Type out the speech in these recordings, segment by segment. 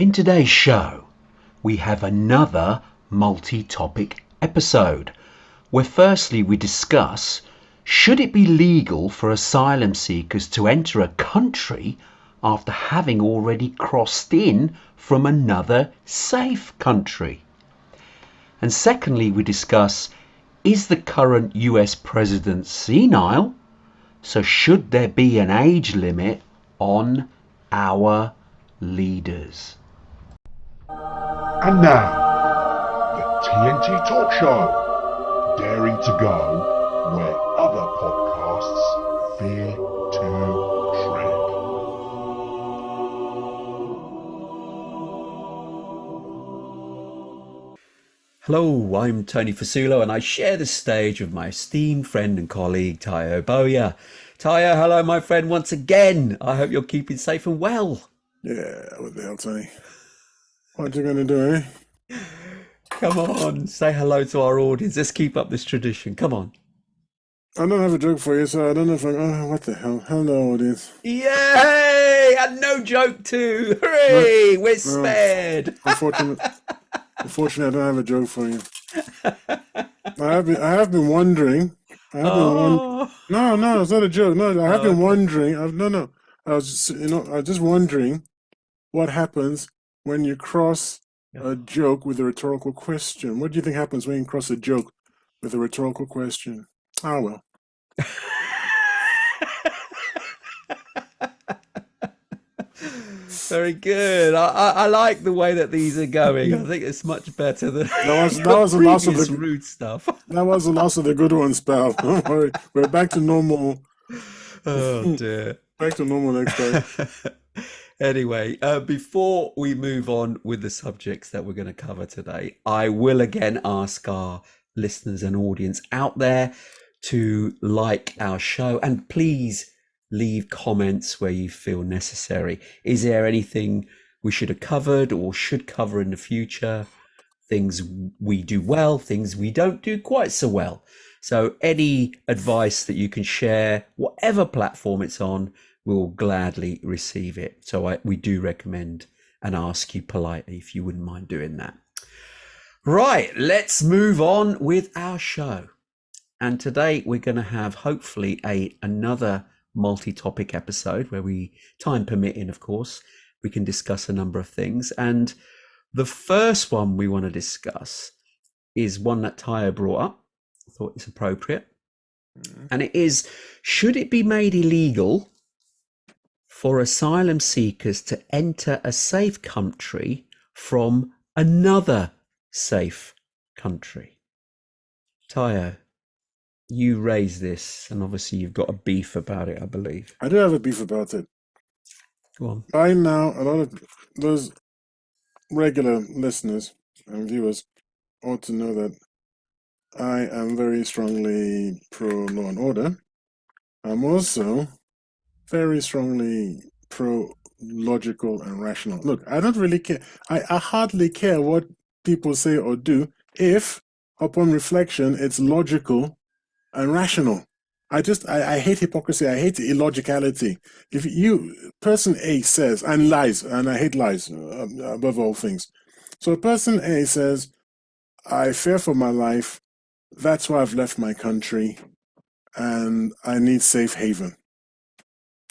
In today's show, we have another multi-topic episode where firstly we discuss, should it be legal for asylum seekers to enter a country after having already crossed in from another safe country? And secondly, we discuss, is the current US president senile? So should there be an age limit on our leaders? And now, the TNT Talk Show, daring to go where other podcasts fear to tread. Hello, I'm Tony Fasulo and I share the stage with my esteemed friend and colleague Tayo Boya. Tayo, hello my friend once again. I hope you're keeping safe and well. Yeah, what the hell, Tony? What you gonna do, eh? Come on, say hello to our audience. Let's keep up this tradition. Come on. I don't have a joke for you, so I don't know if what the hell? Hello, audience. Yay! And no joke too. Hooray! We're spared. Unfortunately, I don't have a joke for you. I have been wondering. No, it's not a joke. No, I have been wondering. I was just wondering what happens when you cross a joke with a rhetorical question. What do you think happens when you cross a joke with a rhetorical question? Oh, well. Very good. I like the way that these are going. I think it's much better than that was the loss of the rude stuff. That was the loss of the good ones, pal. Don't worry. We're back to normal. Oh dear. Back to normal next time. Anyway, before we move on with the subjects that we're going to cover today, I will again ask our listeners and audience out there to like our show and please leave comments where you feel necessary. Is there anything we should have covered or should cover in the future? Things we do well, things we don't do quite so well. So any advice that you can share, whatever platform it's on, we'll gladly receive it. So we do recommend and ask you politely if you wouldn't mind doing that. Right, let's move on with our show. And today we're going to have hopefully another multi-topic episode where we, time permitting, of course, we can discuss a number of things. And the first one we want to discuss is one that Tayo brought up. I thought it's appropriate. And it is, should it be made illegal for asylum seekers to enter a safe country from another safe country? Tayo, you raised this, and obviously you've got a beef about it, I believe. I do have a beef about it. Go on. By now, a lot of those regular listeners and viewers ought to know that I am very strongly pro law and order. I'm also very strongly pro logical and rational. Look, I don't really care. I hardly care what people say or do if, upon reflection, it's logical and rational. I hate hypocrisy. I hate illogicality. If person A says, and lies, and I hate lies above all things. So person A says, I fear for my life, that's why I've left my country, and I need safe haven.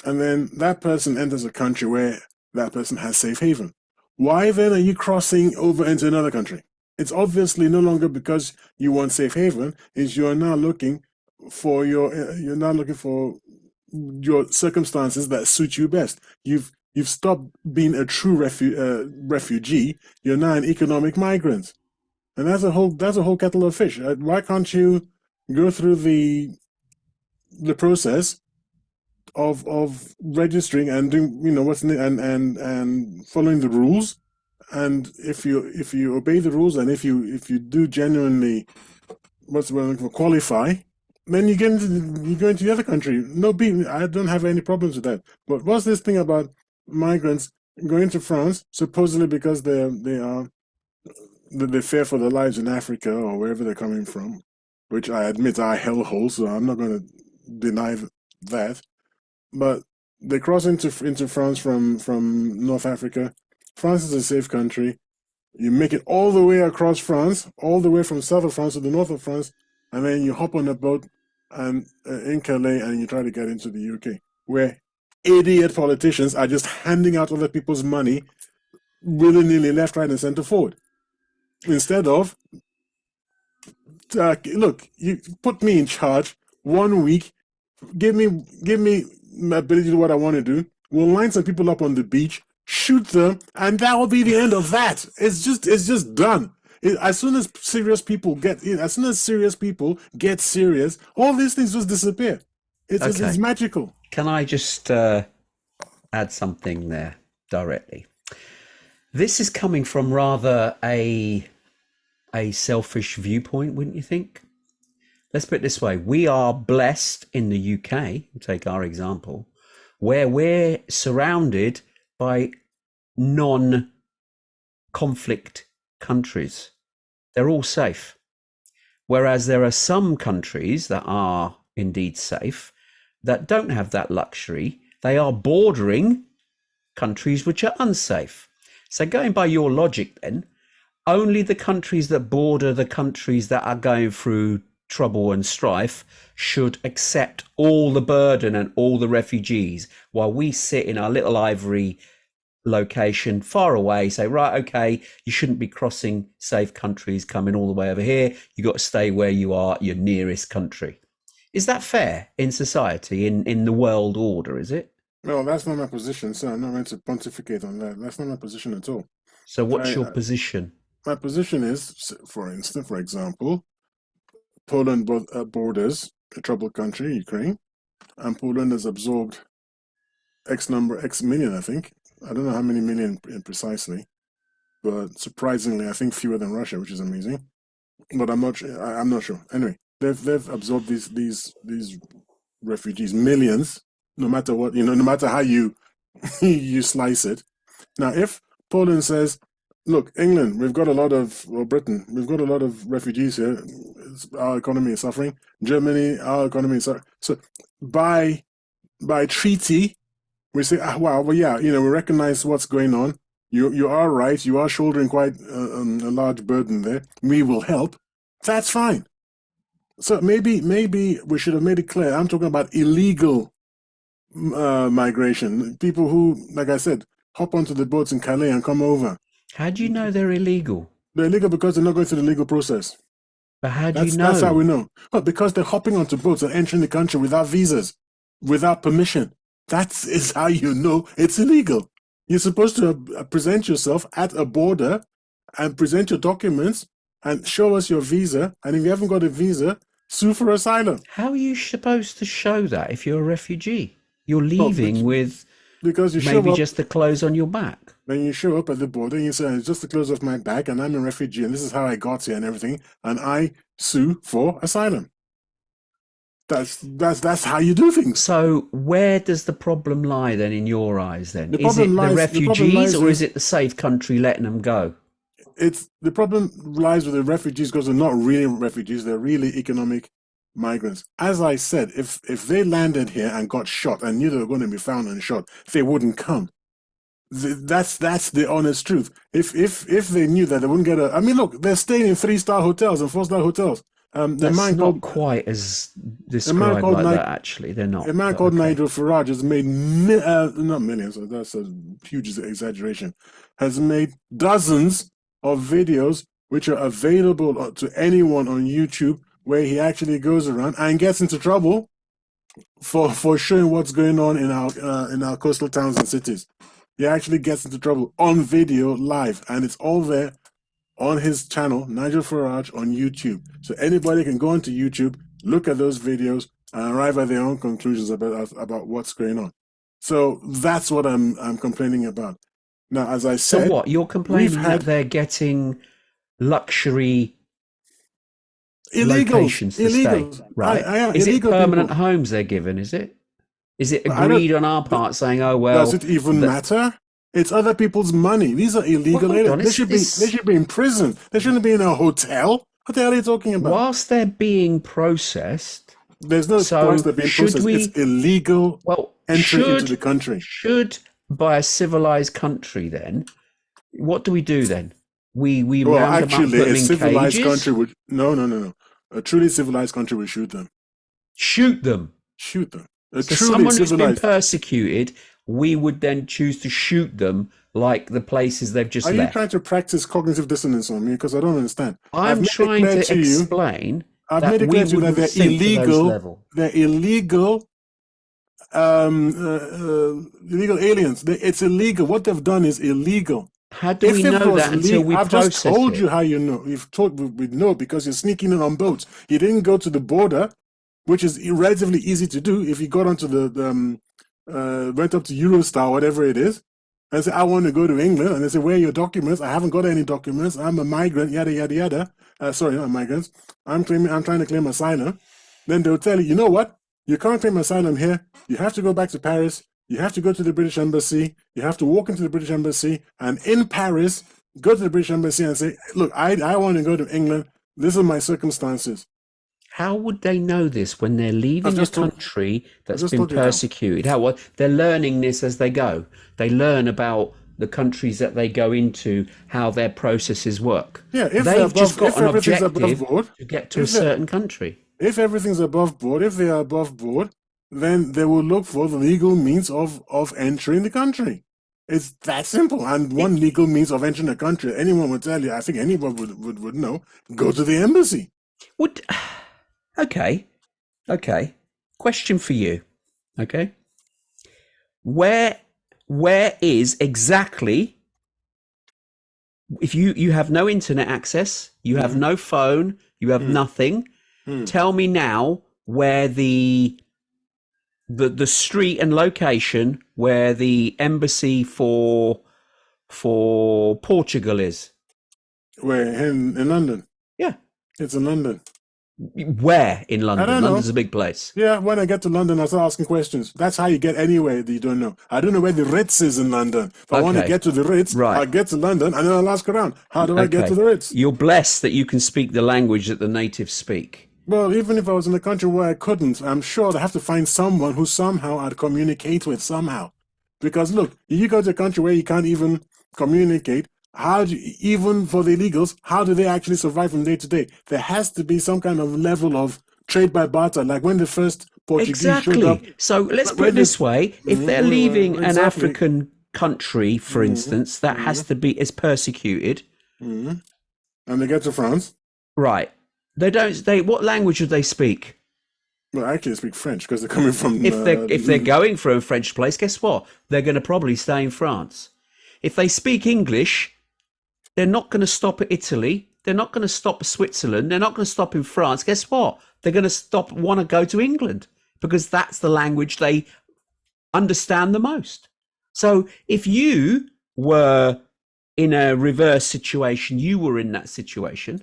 And then that person enters a country where that person has safe haven. Why then are you crossing over into another country? It's obviously no longer because you want safe haven, it's you're now looking for your circumstances that suit you best. You've stopped being a true refugee. You're now an economic migrant, and that's a whole kettle of fish. Why can't you go through the process of registering and doing and following the rules? And if you obey the rules and if you do genuinely qualify, then you go into the other country. I don't have any problems with that. But what's this thing about migrants going to France supposedly because they fear for their lives in Africa or wherever they're coming from, which I admit are hellholes, so I'm not going to deny that. But they cross into France from North Africa, France is a safe country. You make it all the way across France, all the way from south of France to the north of France, and then you hop on a boat and in Calais, and you try to get into the UK, where idiot politicians are just handing out other people's money willy nilly, left, right, and center forward. Instead of, look, you put me in charge 1 week, give me my ability to do what I want to do. We'll line some people up on the beach, shoot them, and that will be the end of that. It's just done. As soon as serious people get serious, all these things just disappear. It's magical. Can I just add something there directly? This is coming from rather a selfish viewpoint, wouldn't you think? Let's put it this way. We are blessed in the UK, take our example, where we're surrounded by non-conflict countries. They're all safe. Whereas there are some countries that are indeed safe that don't have that luxury. They are bordering countries which are unsafe. So going by your logic then, only the countries that border the countries that are going through trouble and strife should accept all the burden and all the refugees, while we sit in our little ivory location far away, say, right, okay, you shouldn't be crossing safe countries coming all the way over here. You got to stay where you are, your nearest country. Is that fair in society, in the world order, is it? No, that's not my position, sir. I'm not meant to pontificate on that. That's not my position at all. So what's your position? My position is, for example, Poland borders a troubled country, Ukraine, and Poland has absorbed X million, I think. I don't know how many million precisely, but surprisingly, I think fewer than Russia, which is amazing. But I'm not sure. I'm not sure. Anyway, they've absorbed these refugees, millions, no matter what, no matter how you you slice it. Now, if Poland says, look, England, we've got a lot of, or Britain, we've got a lot of refugees here. Our economy is suffering. Germany, our economy is suffering. So by treaty, we say, well, yeah, we recognize what's going on. You are right. You are shouldering quite a large burden there. We will help. That's fine. So maybe we should have made it clear. I'm talking about illegal migration. People who, like I said, hop onto the boats in Calais and come over. How do you know they're illegal? They're illegal because they're not going through the legal process. But how do you know? That's how we know. Well, because they're hopping onto boats and entering the country without visas, without permission. That is how you know it's illegal. You're supposed to present yourself at a border and present your documents and show us your visa. And if you haven't got a visa, sue for asylum. How are you supposed to show that if you're a refugee? You're leaving with because you maybe just the clothes on your back. Then you show up at the border and you say, it's just the clothes off my back and I'm a refugee and this is how I got here and everything. And I sue for asylum. That's how you do things. So where does the problem lie then in your eyes then? Is it the refugees or is it the safe country letting them go? The problem lies with the refugees because they're not really refugees, they're really economic migrants. As I said, if they landed here and got shot and knew they were going to be found and shot, they wouldn't come. That's the honest truth. If they knew that they wouldn't get I mean, look, they're staying in 3-star hotels and 4-star hotels. That's not quite as described like that, actually. They're not. A man called Nigel Farage has made, not millions, that's a huge exaggeration, has made dozens of videos which are available to anyone on YouTube where he actually goes around and gets into trouble for showing what's going on in our coastal towns and cities. He actually gets into trouble on video live, and it's all there on his channel, Nigel Farage, on YouTube. So anybody can go onto YouTube, look at those videos, and arrive at their own conclusions about what's going on. So that's what I'm complaining about. Now, as I said, so what you're complaining that they're getting luxury locations to stay, right? Is it permanent people. Homes they're given? Is it agreed on our part saying, oh well? Does it even matter? It's other people's money. These are illegal. They should be in prison. They shouldn't be in a hotel. What the hell are you talking about? Whilst they're being processed, there's no point they're being processed. It's illegal entry into the country. Should by a civilized country then What do we do then? We Well, round them up, actually, put them a in civilized country cages, would no. A truly civilized country would shoot them. shoot them. Shoot them. A So truly someone who's been civilized. persecuted, we would then choose to shoot them like the places they've just Are you trying left. to practice cognitive dissonance on me? Because I don't understand. I'm trying to explain I've that made it we clear to you that wouldn't sink to those level. they're illegal, illegal aliens. It's illegal. What they've done is illegal. How do we If it know was that until legal, we I've just process told it? you how you know. We know because you're sneaking in on boats. You didn't go to the border, which is relatively easy to do if you got onto went up to Eurostar, whatever it is, and say, I want to go to England. And they say, where are your documents? I haven't got any documents. I'm a migrant, yada, yada, yada. Sorry, not migrants. I'm trying to claim asylum. Then they'll tell you, you know what? You can't claim asylum here. You have to go back to Paris. You have to go to the British Embassy. You have to walk into the British Embassy. And in Paris, go to the British Embassy and say, look, I want to go to England. These are my circumstances. How would they know this when they're leaving a country that's just been told you how. persecuted? They're learning this as they go. They learn about the countries that they go into, how their processes work. Yeah, if They've just got if an everything's above objective board, to get to a if they're- certain country. if everything's above board, if they are above board, then they will look for the legal means of entering the country. It's that simple. And one legal means of entering a country, anyone would tell you, I think anyone would know, go to the embassy. Would okay. Question for you. Okay. Where is exactly, if you have no internet access, you have no phone, you have nothing, tell me now where the street and location where the embassy for Portugal is. Where in London? Yeah. It's in London. Where in London? I don't know. London's a big place. Yeah, when I get to London, I start asking questions. That's how you get anywhere that you don't know. I don't know where the Ritz is in London. If I want to Okay. get to the Ritz, Right. I get to London and then I'll ask around. How do I get to the Ritz? You're blessed that you can speak the language that the natives speak. Well, even if I was in a country where I couldn't, I'm sure I have to find someone who somehow I'd communicate with somehow. Because look, you go to a country where you can't even communicate, how do you, even for the illegals, how do they actually survive from day to day? There has to be some kind of level of trade by barter, like when the first Portuguese showed up. Exactly. So let's put Where it this way: if they're leaving an exactly. African country, for instance, that has to be is persecuted, And they get to France. right? They don't. They what language would they speak? Well, actually, they speak French because they're coming from. If they're going for a French place, guess what? They're going to probably stay in France. If they speak English, they're not going to stop at Italy. They're not going to stop at Switzerland. They're not going to stop in France. Guess what? They're going to want to go to England because that's the language they understand the most. So if you were in a reverse situation, you were in that situation,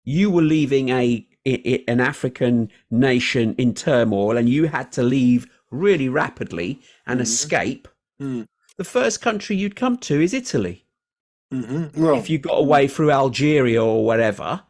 you were leaving an African nation in turmoil and you had to leave really rapidly and escape, the first country you'd come to is Italy. Well, If you got away through Algeria or whatever.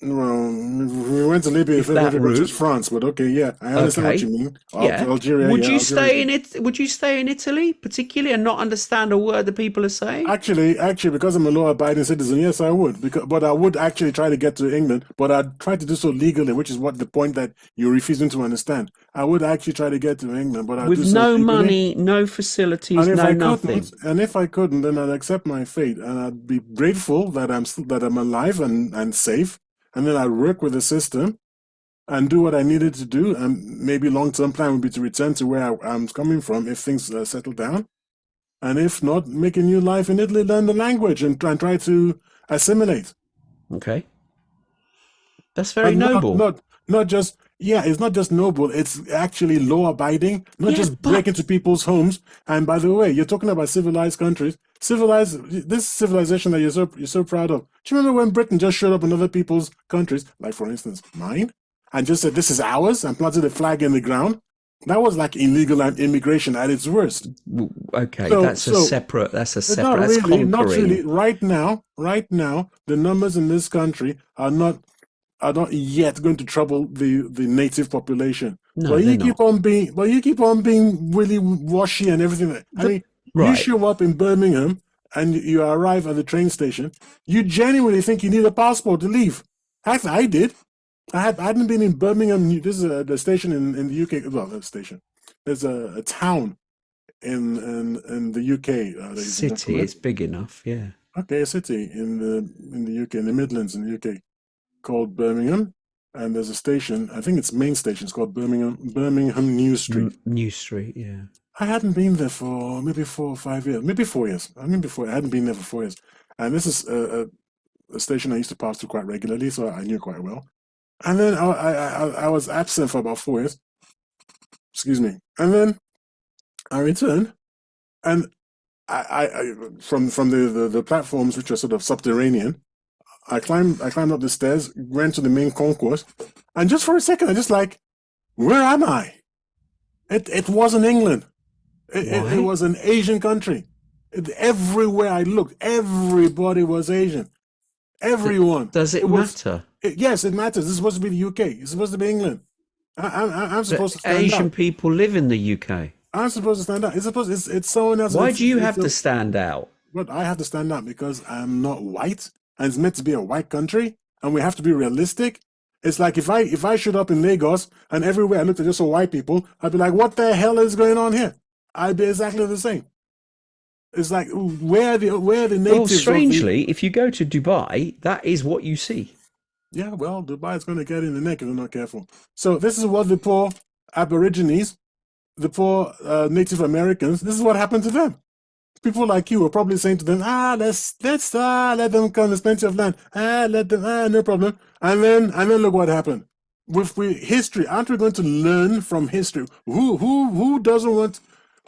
well, we went to Libya if that everybody route. was France, but okay, yeah, I understand what you mean. Yeah. Algeria. Would yeah, you Algeria. stay in it? Would you stay in Italy particularly and not understand a word that people are saying? Actually, because I'm a law-abiding citizen, yes, I would. But I would actually try to get to England, but I'd try to do so legally, which is what the point that you're refusing to understand. I would actually try to get to England, but I'd do With so no legally. money, no facilities, And if no I nothing. couldn't, and if I couldn't, then I'd accept my fate, and I'd be grateful that I'm alive and safe, and then I'd work with the system and do what I needed to do. And maybe long-term plan would be to return to where I'm coming from if things settle down, and if not, make a new life in Italy, learn the language, and try to assimilate. Okay. That's very But noble. not just, yeah, it's not just noble, it's actually law abiding, not Yeah, just but- break into people's homes. And by the way, you're talking about civilized countries. This civilization that you're so proud of. Do you remember when Britain just showed up in other people's countries, like for instance mine, and just said this is ours and planted a flag in the ground? That was like illegal immigration at its worst. Okay, So- that's a so- separate. That's a It's separate. That's conquering. not really. Right now, the numbers in this country are not yet going to trouble the native population. No, but they're you keep on being really washy and everything. I mean, you right. show up in Birmingham and you arrive at the train station, you genuinely think you need a passport to leave. Actually, I did. I hadn't been in Birmingham. This is the station in the UK. Well, a station. There's a town in the UK. City, it's big enough, yeah. Okay, a city in the UK, in the Midlands in the UK, called Birmingham, and there's a station. I think its main station is called Birmingham New Street. New Street, yeah. I hadn't been there for maybe 4 or 5 years, maybe 4 years. I mean, before I hadn't been there for 4 years, and this is a station I used to pass through quite regularly, so I knew quite well. And then I was absent for about 4 years. Excuse me. And then I returned, and I from the platforms which are sort of subterranean, I climbed up the stairs, went to the main concourse, and just for a second, I just like, where am I? It wasn't England. It was an Asian country. Everywhere I looked, everybody was Asian. Everyone. Does it matter? Yes, it matters. This is supposed to be the UK. It's supposed to be England. I'm supposed to stand Asian out. people live in the UK. I'm supposed to stand out. It's someone else. Why do you have to stand out? But I have to stand out because I'm not white, and it's meant to be a white country, and we have to be realistic. It's like if I showed up in Lagos and everywhere I looked at just all white people, I'd be like, what the hell is going on here? I'd be exactly the same. It's like where are the natives? Well, strangely, if you go to Dubai, that is what you see. Yeah, well, Dubai is going to get in the neck if they're not careful. So this is what the poor Aborigines, the poor Native Americans, this is what happened to them. People like you are probably saying to them, let's let them come. There's plenty of land. Let them. No problem. And then look what happened. With history, aren't we going to learn from history? Who doesn't want?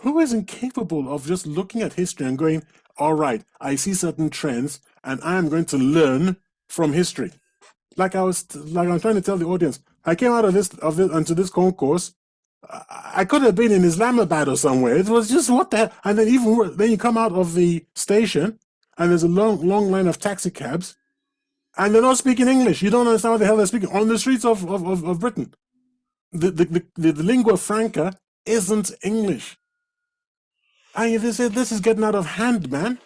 Who isn't capable of just looking at history and going, all right, I see certain trends, and I am going to learn from history. Like I'm trying to tell the audience, I came out of this onto this concourse. I could have been in Islamabad or somewhere. It was just what the hell. And then then you come out of the station, and there's a long line of taxi cabs, and they're not speaking English. You don't understand what the hell they're speaking on the streets of Britain. The lingua franca isn't English. And they say this is getting out of hand, man.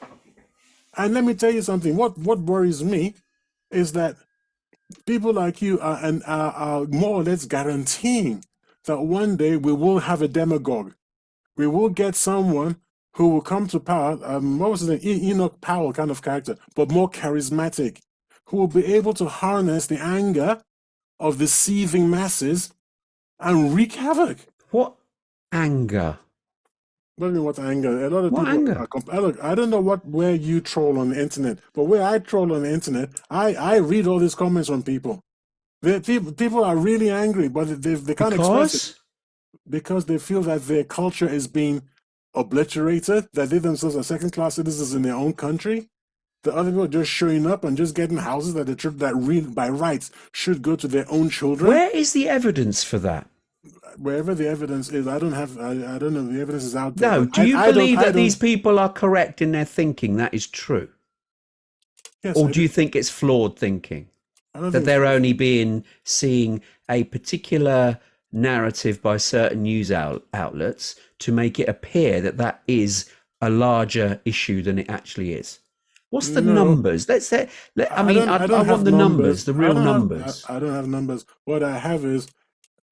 And let me tell you something. What worries me is that people like you are more or less guaranteeing that one day we will have a demagogue. We will get someone who will come to power, what was his name? Enoch Powell kind of character, but more charismatic, who will be able to harness the anger of the seething masses and wreak havoc. What anger? What do you mean, what anger? A lot of What people anger? look, I don't know where you troll on the internet, but where I troll on the internet, I read all these comments from people. People are really angry, but they can't express it because they feel that their culture is being obliterated, that they themselves are second-class citizens in their own country. The other people are just showing up and just getting houses that by rights should go to their own children. Where is the evidence for that? Wherever the evidence is, I don't know if the evidence is out there. No, do you believe that these people are correct in their thinking? That is true. Yes, Or do you think it's flawed thinking? That they're only seeing a particular narrative by certain news outlets to make it appear that is a larger issue than it actually is. What's the numbers? I want the numbers, the real numbers. I don't have numbers. What I have is,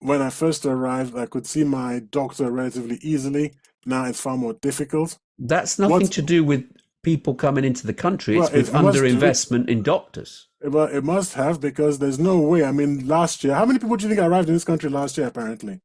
when I first arrived, I could see my doctor relatively easily. Now it's far more difficult. That's nothing to do with people coming into the country. It's with underinvestment in doctors. Well, it must have, because there's no way. I mean, last year, how many people do you think arrived in this country last year, apparently?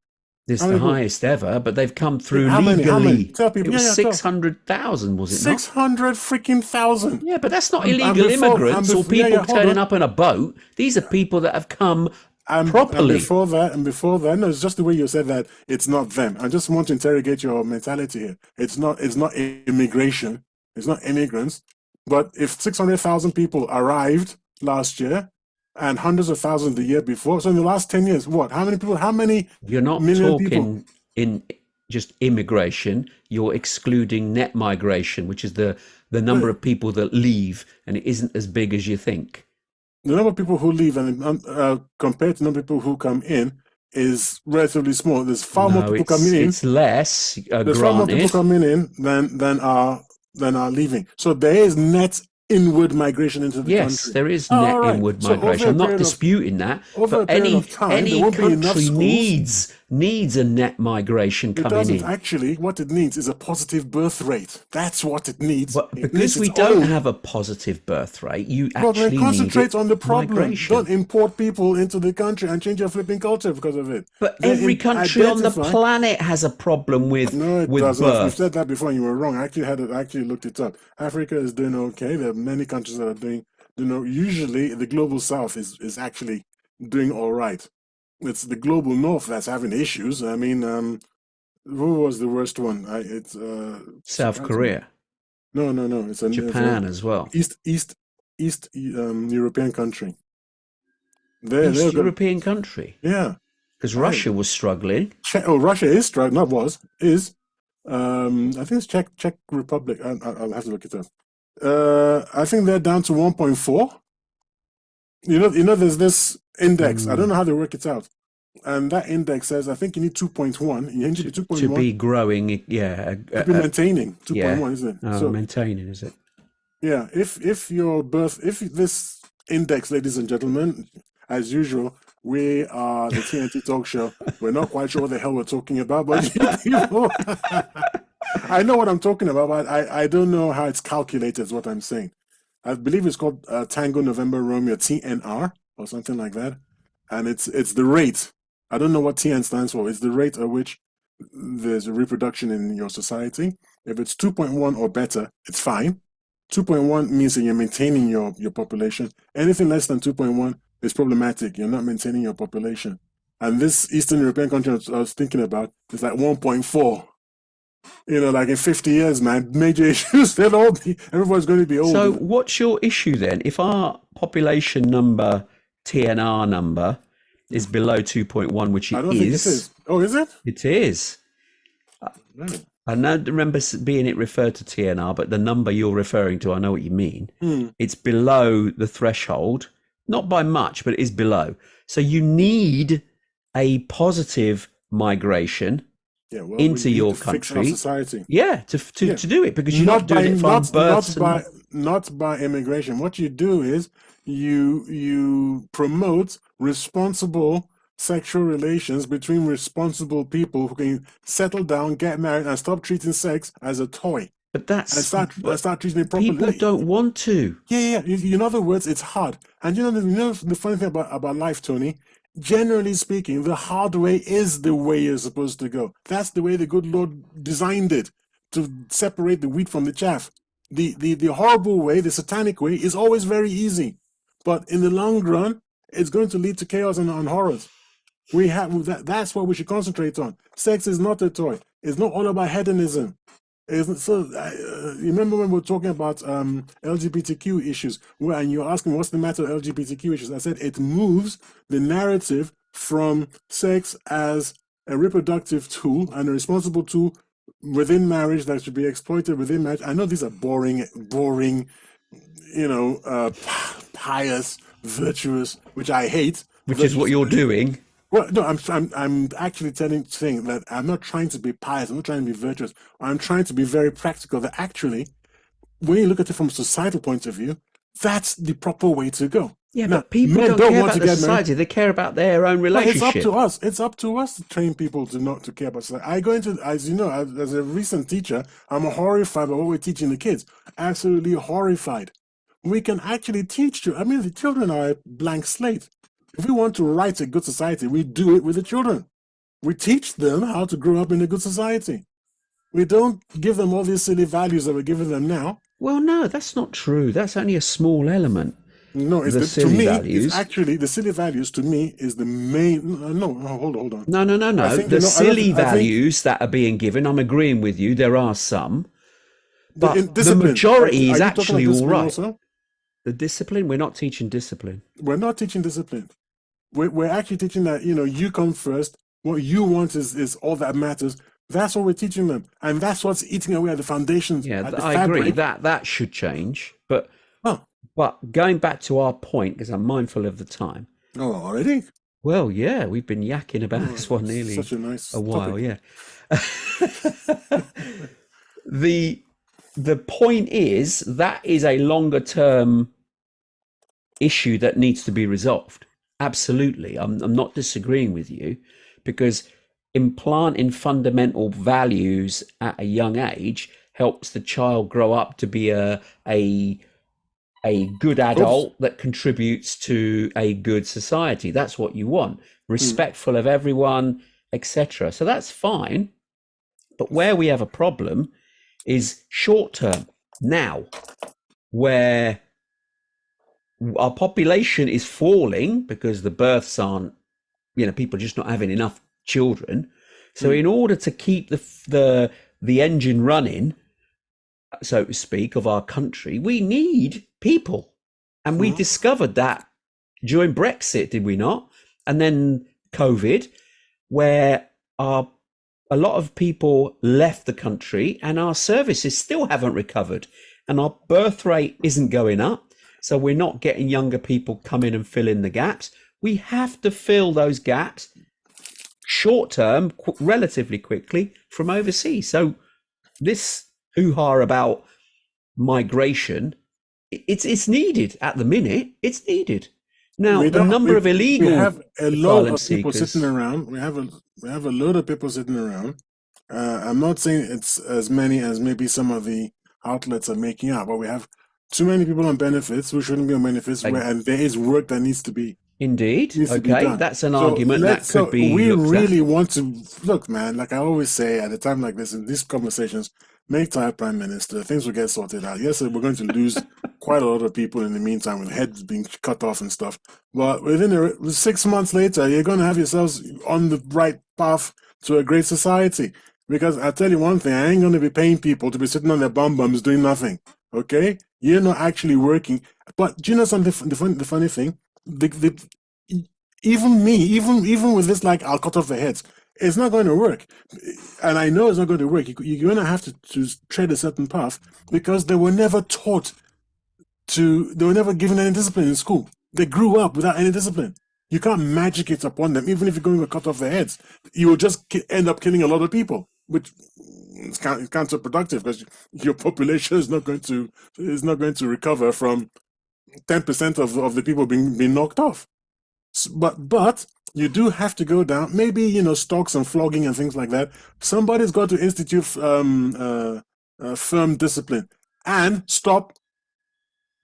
It's the highest ever, but they've come through legally. How many? Tell people. It was 600,000, was it 600 freaking thousand. Yeah, but that's not illegal immigrants or people turning up on a boat. These are people that have come properly. And before that, no, it's just the way you said that. It's not them. I just want to interrogate your mentality here. It's not immigration. It's not immigrants. But if 600,000 people arrived last year and hundreds of thousands the year before, so in the last 10 years, what? How many people? How many? You're not talking in just immigration. You're excluding net migration, which is the number of people that leave, and it isn't as big as you think. The number of people who leave and compared to the number of people who come in is relatively small. There's far more people coming in. It's less. There's far more people coming in than are than are leaving. So there is net inward migration into the Yes, country. there is Oh, net all right. inward So migration. I'm not disputing that, over a but period of time, there any won't be enough country schools. needs a net migration It coming doesn't in. actually. What it needs is a positive birth rate. That's what it needs. But It needs because we its don't own. have a positive birth rate, you But then actually need concentrate it on the problem. migration. Don't import people into the country and change your flipping culture because of it. But Then every country on the identify. planet has a problem No, it with doesn't. You've birth. said that before and you were wrong. I actually looked it up. Africa is doing okay. There are many countries that are doing, usually the global south is actually doing all right. It's the global north that's having issues. I mean, who was the worst one? It's South surprised me. Korea, No, no, no. It's Japan a as well. East European country. East They're good. European country. Yeah. Because I Russia was struggling. Russia is struggling. Not was is. I think it's Czech Republic. I'll have to look it up. I think they're down to 1.4. There's this index. I don't know how they work it out. And that index says I think you need 2.1. You need to be 2.1 to be growing. Yeah. to be maintaining 2.1, yeah. isn't it? So Maintaining, is it? yeah, if this index, ladies and gentlemen, as usual, we are the TNT talk show. We're not quite sure what the hell we're talking about, but you people, I know what I'm talking about, but I don't know how it's calculated, is what I'm saying. I believe it's called Tango November Romeo, TNR, or something like that. And it's the rate. I don't know what TN stands for. It's the rate at which there's a reproduction in your society. If it's 2.1 or better, it's fine. 2.1 means that you're maintaining your population. Anything less than 2.1 is problematic. You're not maintaining your population. And this Eastern European country I was thinking about is like 1.4. Like in 50 years, man, major issues. Everyone's going to be old. So what's your issue then? If our population number, TNR number, is below 2.1, which I don't think it is. Oh, is it? It is. Really? I don't remember being it referred to TNR, but the number you're referring to, I know what you mean. It's below the threshold, not by much, but it is below. So you need a positive migration into your country. Fix our society. Yeah, to do it, because you're not doing it from births. Not by immigration. What you do is you promote responsible sexual relations between responsible people who can settle down, get married, and stop treating sex as a toy. But that's and start treating it properly. People don't want to. Yeah. In other words, it's hard. And the funny thing about life, Tony. Generally speaking, the hard way is the way you're supposed to go. That's the way the good Lord designed it, to separate the wheat from the chaff. The horrible way, the satanic way, is always very easy. But in the long run, it's going to lead to chaos and horrors. That's what we should concentrate on. Sex is not a toy. It's not all about hedonism. Remember when we were talking about LGBTQ issues, and you're asking what's the matter with LGBTQ issues? I said it moves the narrative from sex as a reproductive tool and a responsible tool within marriage that should be exploited within marriage. I know these are boring, pious, virtuous, which I hate. Which is what you're doing. Well, no, I'm actually saying that I'm not trying to be pious. I'm not trying to be virtuous. I'm trying to be very practical. That actually, when you look at it from a societal point of view, that's the proper way to go. Yeah, now, but people don't care about the society. They care about their own relationship. It's up to us. It's up to us to train people to care about society. I go into, as you know, as a recent teacher, I'm horrified by what we're teaching the kids. Absolutely horrified. We can actually teach you. I mean, the children are a blank slate. If we want to write a good society, we do it with the children. We teach them how to grow up in a good society. We don't give them all these silly values that we're giving them now. Well, no, that's not true. That's only a small element. No, it's to me, it's actually the silly values. To me, is the main. No, hold on. No. The silly values that are being given, I'm agreeing with you. There are some, but the majority is actually all right. Also? The discipline. We're not teaching discipline. We're not teaching discipline. We're actually teaching that, you come first. What you want is all that matters. That's what we're teaching them. And that's what's eating away at the foundations. Yeah, I agree. That should change. But going back to our point, because I'm mindful of the time. Oh, already? Well, yeah, we've been yakking about this one nearly such a nice while, topic. Yeah. the point is that is a longer term issue that needs to be resolved. Absolutely. I'm not disagreeing with you, because implanting fundamental values at a young age helps the child grow up to be a good Oops. adult that contributes to a good society. That's what you want. Mm. Respectful of everyone, etc. So that's fine. But where we have a problem is short term now, where our population is falling because the births aren't, people are just not having enough children. So Mm. in order to keep the engine running, so to speak, of our country, we need people. And we Mm. discovered that during Brexit, did we not? And then COVID, where a lot of people left the country and our services still haven't recovered. And our birth rate isn't going up. So we're not getting younger people come in and fill in the gaps. We have to fill those gaps short term, relatively quickly from overseas. So this hoo-ha about migration, it's needed at the minute. It's needed. Now, We the don't. number of We illegal have a lot asylum of people sitting seekers, around. We have a lot of people sitting around. I'm not saying it's as many as maybe some of the outlets are making out, but we have too many people on benefits who shouldn't be on benefits, like, and there is work that indeed, needs to be okay, done. that's an argument that could So be we looked at. really want to look, man. Like I always say, at a time like this, in these conversations, make time prime minister. Things will get sorted out. Yes, we're going to lose quite a lot of people in the meantime, with heads being cut off and stuff. But within 6 months later, you're going to have yourselves on the right path to a great society. Because I tell you one thing, I ain't going to be paying people to be sitting on their bums doing nothing. Okay, you're not actually working. But do you know something? The funny thing, the even me, even with this, like I'll cut off the heads. It's not going to work, and I know it's not going to work. You're going to have to tread a certain path because they were never taught to. They were never given any discipline in school. They grew up without any discipline. You can't magic it upon them. Even if you're going to cut off their heads, you will just end up killing a lot of people, which is counterproductive because your population is not going to recover from 10% of the people being knocked off. But you do have to go down. Maybe stocks and flogging and things like that. Somebody's got to institute firm discipline and stop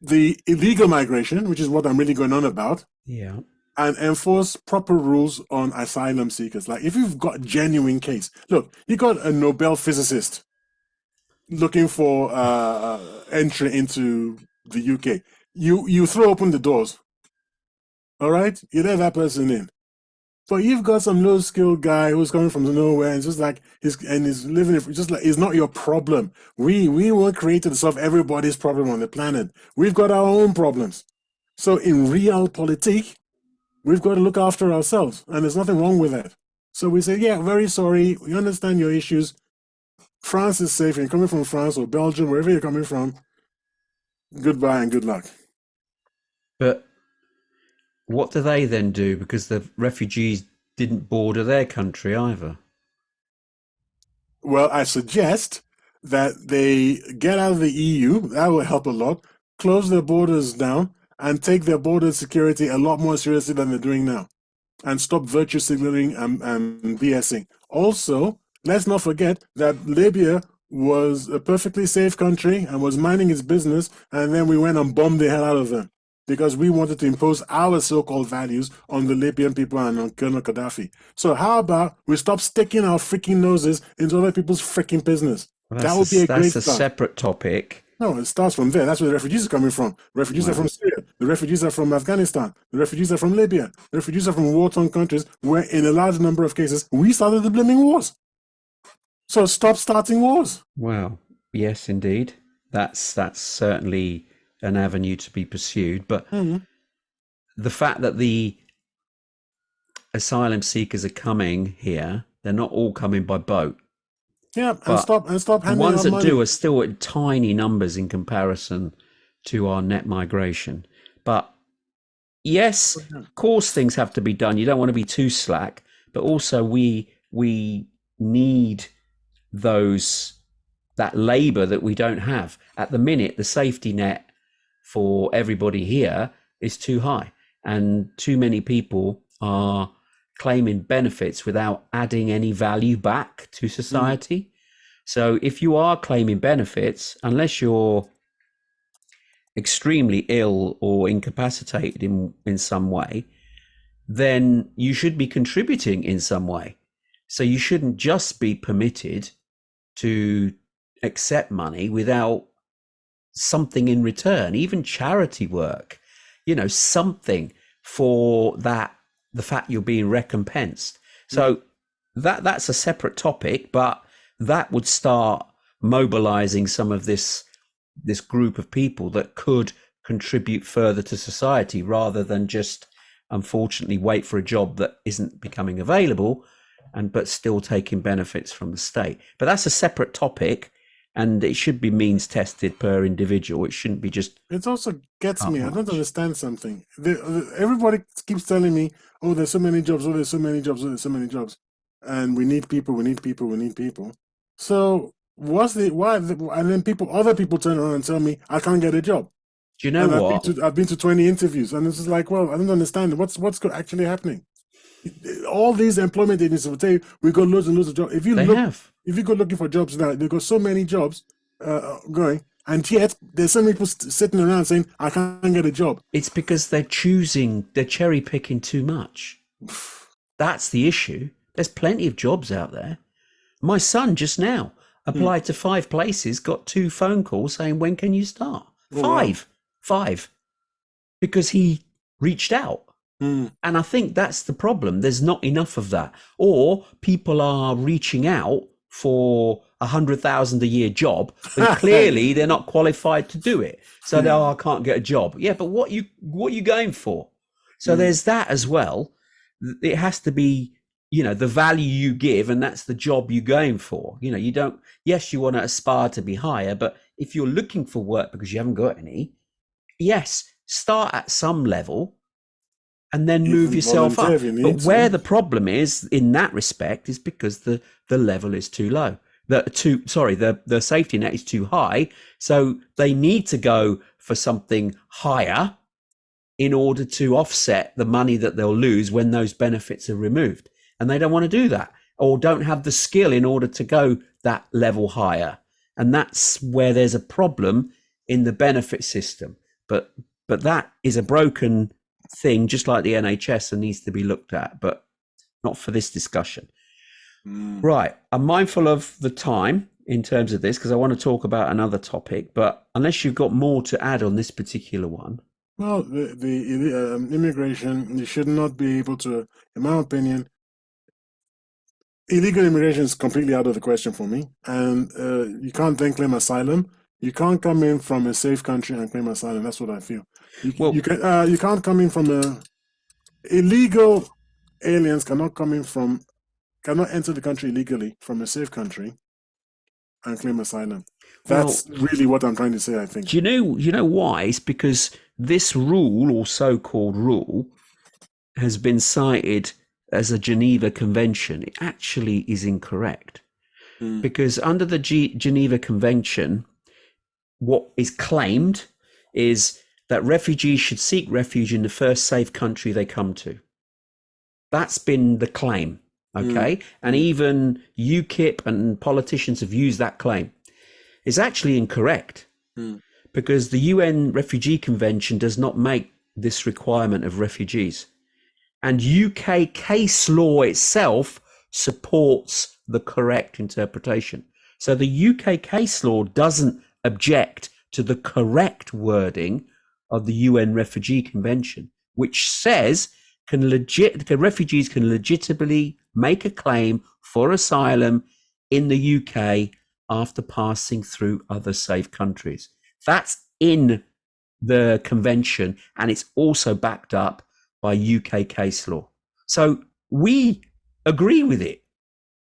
the illegal migration, which is what I'm really going on about, Yeah. and enforce proper rules on asylum seekers. Like if you've got genuine case, look, you got a Nobel physicist looking for entry into the UK. You throw open the doors. All right, you let that person in. But you've got some low skilled guy who's coming from nowhere and just like he's living just like it's not your problem. We weren't created to solve everybody's problem on the planet. We've got our own problems. So in realpolitik, we've got to look after ourselves, and there's nothing wrong with that. So we say, yeah, very sorry. We understand your issues. France is safe. You're coming from France or Belgium, wherever you're coming from. Goodbye and good luck. But what do they then do? Because the refugees didn't border their country either. Well, I suggest that they get out of the EU. That will help a lot. Close their borders down and take their border security a lot more seriously than they're doing now. And stop virtue signaling and BSing. Also, let's not forget that Libya was a perfectly safe country and was minding its business, and then we went and bombed the hell out of them because we wanted to impose our so-called values on the Libyan people and on Colonel Gaddafi. So how about we stop sticking our freaking noses into other people's freaking business? Well, That would be a great that's a start. separate topic. No, it starts from there. That's where the refugees are coming from. Refugees are Wow. from Syria. The refugees are from Afghanistan. The refugees are from Libya. The refugees are from war-torn countries where, in a large number of cases, we started the blaming wars. So stop starting wars. Well, yes, indeed. That's certainly an avenue to be pursued. But Mm-hmm. the fact that the asylum seekers are coming here, they're not all coming by boat. Yeah, But and stop the handing ones out that do money. are still at tiny numbers in comparison to our net migration. But yes, of course things have to be done. You don't want to be too slack, but also we need those that labor that we don't have. At the minute, the safety net for everybody here is too high, and too many people are claiming benefits without adding any value back to society. So if you are claiming benefits, unless you're extremely ill or incapacitated in some way, then you should be contributing in some way. So you shouldn't just be permitted to accept money without something in return, even charity work, something for that, the fact you're being recompensed. So that's a separate topic, but that would start mobilizing some of this group of people that could contribute further to society, rather than just unfortunately wait for a job that isn't becoming available but still taking benefits from the state. But that's a separate topic, and it should be means tested per individual. It shouldn't be just. It also gets me. I don't understand something. Everybody keeps telling me, "Oh, there's so many jobs. Oh, there's so many jobs. Oh, there's so many jobs," and we need people. We need people. We need people. So what's the why? And then other people turn around and tell me I can't get a job. Do you know and what? I've been to 20 interviews, and it's just like, well, I don't understand what's actually happening. All these employment agencies will tell you we got loads and loads of jobs. If you go looking for jobs now, they've got so many jobs going, and yet there's so many people sitting around saying I can't get a job. It's because they're cherry picking too much. That's the issue. There's plenty of jobs out there. My son just now applied to 5 places, got 2 phone calls saying, when can you start? Five, because he reached out. And I think that's the problem. There's not enough of that. Or people are reaching out for $100,000 a year job, and clearly they're not qualified to do it. So I can't get a job. Yeah, but what you going for? So there's that as well. It has to be, the value you give, and that's the job you're going for. You don't. Yes, you want to aspire to be higher, but if you're looking for work because you haven't got any, yes, start at some level and then move yourself up. But where the problem is in that respect is because the level is too low. The safety net is too high. So they need to go for something higher in order to offset the money that they'll lose when those benefits are removed. And they don't want to do that, or don't have the skill in order to go that level higher. And that's where there's a problem in the benefit system. But that is a broken thing, just like the NHS, and needs to be looked at, but not for this discussion. Right. I'm mindful of the time in terms of this because I want to talk about another topic, but unless you've got more to add on this particular one. Well, the immigration, you should not be able to, in my opinion, illegal immigration is completely out of the question for me. And you can't then claim asylum. You can't come in from a safe country and claim asylum. That's what I feel. You can't come in from illegal aliens cannot enter the country illegally from a safe country and claim asylum. That's really what I'm trying to say, I think. Do you know why? It's because this rule, or so-called rule, has been cited as a Geneva Convention. It actually is incorrect. Because under the Geneva Convention, what is claimed is that refugees should seek refuge in the first safe country they come to. That's been the claim, okay? And even UKIP and politicians have used that claim. It's actually incorrect because the UN Refugee Convention does not make this requirement of refugees. And UK case law itself supports the correct interpretation. So the UK case law doesn't object to the correct wording of the UN Refugee Convention, which says refugees can legitimately make a claim for asylum in the UK after passing through other safe countries. That's in the convention, and it's also backed up by UK case law. So we agree with it.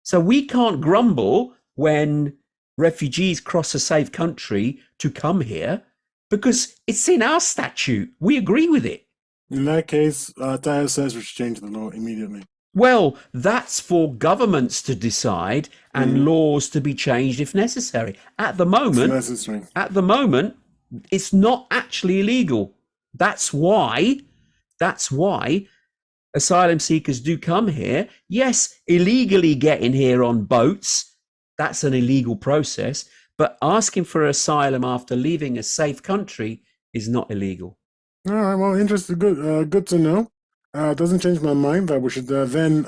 So we can't grumble when refugees cross a safe country to come here because it's in our statute. We agree with it. In that case, Tyre says we should change the law immediately. Well, that's for governments to decide and laws to be changed if necessary. It's necessary. At the moment, it's not actually illegal. That's why, that's why asylum seekers do come here. Yes, illegally getting here on boats, that's an illegal process. But asking for asylum after leaving a safe country is not illegal. All right, well, interesting. Good to know. Doesn't change my mind that we should then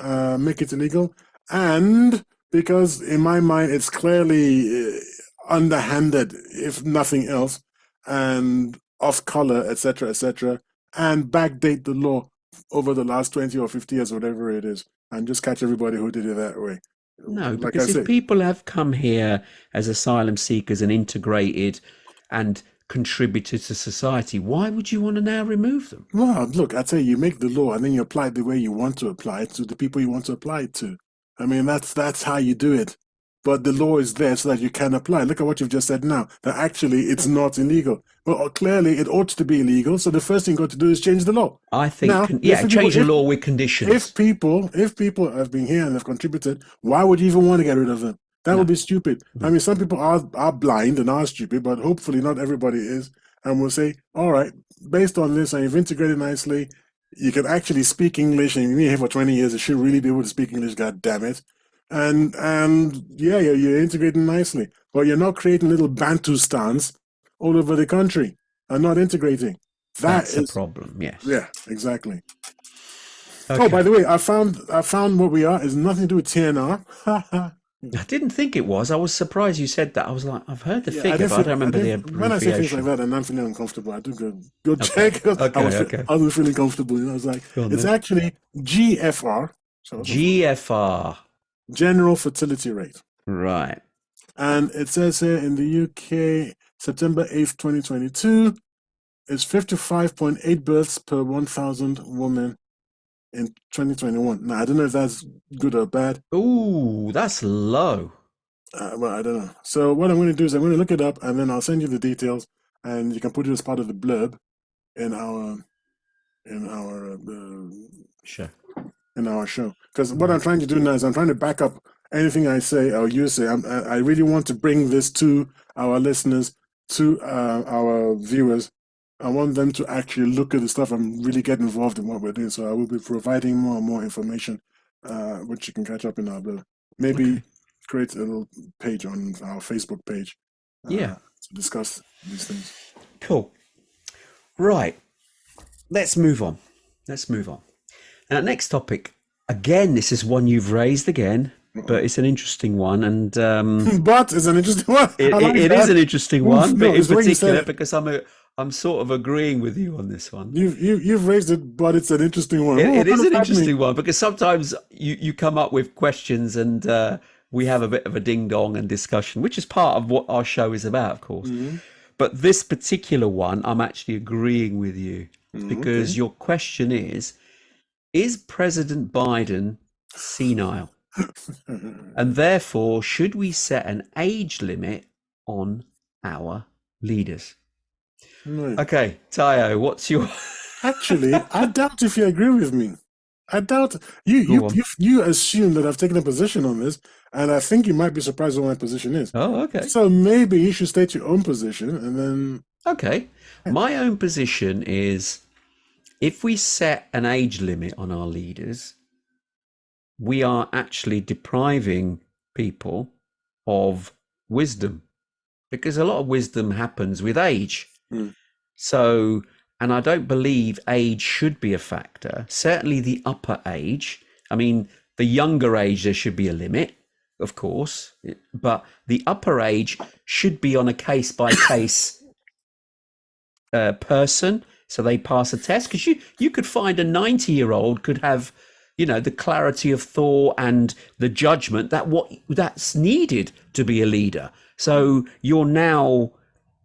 make it illegal, and because in my mind it's clearly underhanded, if nothing else, and off color, etc., and backdate the law over the last 20 or 50 years, whatever it is, and just catch everybody who did it that way. No, Like I because if say, people have come here as asylum seekers and integrated and contributed to society, why would you want to now remove them? well, look, I tell you, you make the law and then you apply it the way you want to apply it to the people you want to apply it to. I mean, that's how you do it. But the law is there so that you can apply. Look at what you've just said now, that actually it's not illegal. Well, clearly it ought to be illegal. So the first thing you got to do is change the law. I think, Now, change the law with conditions. if people have been here and have contributed, why would you even want to get rid of them? That would be stupid. I mean, some people are blind and are stupid, but hopefully not everybody is. And we'll say, all right, based on this, and you've integrated nicely, you can actually speak English, and you've been here for 20 years. You should really be able to speak English. God damn it! And yeah, you're integrating nicely, but you're not creating little Bantustans all over the country and not integrating. That's a problem. Yes. Yeah, exactly. Okay. Oh, by the way, I found what we are is nothing to do with TNR. I didn't think it was. I was surprised you said that. I was like, I've heard the Yeah, figure, but I don't remember the when I say things like abbreviation. that and I'm feeling uncomfortable, I do go check because Okay. I was feeling comfortable. You know, I was like, Go on it's then. actually GFR, so GFR. general fertility rate, Right. and it says here in the UK, September 8th, 2022, is 55.8 births per 1,000 women in 2021. Now, I don't know if that's good or bad. Ooh, that's low. Well, I don't know. So what I'm going to do is I'm going to look it up, and then I'll send you the details, and you can put it as part of the blurb in our in our Sure. in our show. Because what I'm trying to do now is I'm trying to back up anything I say or you say. I really want to bring this to our listeners, to our viewers. I want them to actually look at the stuff and really get involved in what we're doing. So I will be providing more and more information, which you can catch up in our blurb. Maybe Okay. create a little page on our Facebook page Yeah. to discuss these things. Cool. Right. Let's move on. Let's move on. Now, next topic. Again, this is one you've raised again, but it's an interesting one, and But it's an interesting one. I like it that. is an interesting Oof, one, no, but in it's the way you said particular it. because I'm sort of agreeing with you on this one. You've raised it, but it's an interesting one. It, Oh, it what is is an happening? interesting one because sometimes you come up with questions and we have a bit of a ding dong and discussion, which is part of what our show is about, of course. Mhm. But this particular one, I'm actually agreeing with you because Okay. your question is President Biden senile? And therefore, should we set an age limit on our leaders? No. Okay, Tayo, what's your... Actually, I doubt if you agree with me. I doubt you. Go on. You assume that I've taken a position on this, and I think you might be surprised what my position is. Oh, okay. So maybe you should state your own position, and then Okay. My own position is if we set an age limit on our leaders, we are actually depriving people of wisdom because a lot of wisdom happens with age. Hmm. So, and I don't believe age should be a factor. Certainly the upper age. I mean, the younger age, there should be a limit, of course, but the upper age should be on a case by case person. So they pass a test because you could find a 90-year-old could have, the clarity of thought and the judgment that's needed to be a leader. So you're now,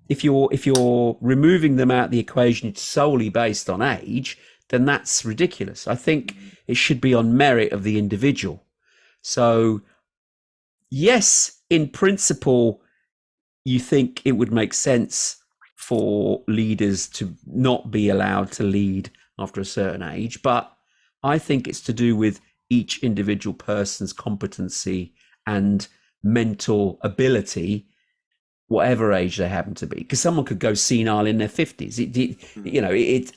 if you're removing them out of the equation solely based on age, then that's ridiculous. I think it should be on merit of the individual. So yes, in principle, you think it would make sense for leaders to not be allowed to lead after a certain age, but I think it's to do with each individual person's competency and mental ability, whatever age they happen to be. Because someone could go senile in their 50s.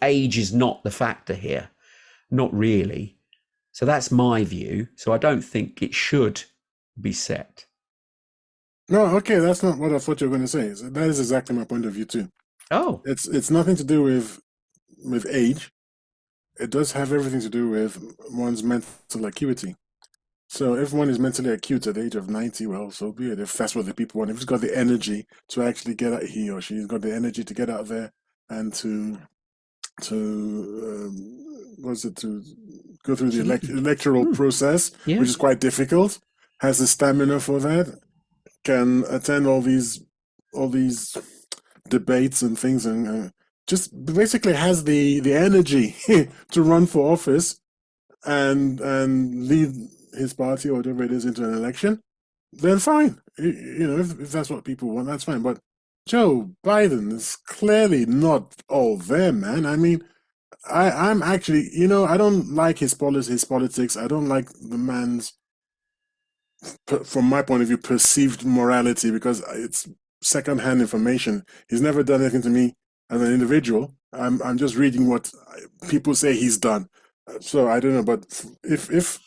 Age is not the factor here, not really. So that's my view. So I don't think it should be set. No, okay, that's not what I thought you were going to say. So that is exactly my point of view too. Oh, It's nothing to do with age. It does have everything to do with one's mental acuity. So if one is mentally acute at the age of 90, well, so be it. If that's what the people want, if he's got the energy to actually get out, he or she's got the energy to get out there and to to go through the electoral process, yeah. which is quite difficult, has the stamina for that, can attend all these debates and things, and just basically has the energy to run for office and lead his party or whatever it is into an election, then fine. If that's what people want, that's fine. But Joe Biden is clearly not all there, man. I mean, I'm actually, I don't like his politics. I don't like the man's, from my point of view, perceived morality, because it's secondhand information. He's never done anything to me as an individual. I'm just reading what people say he's done. So I don't know, but if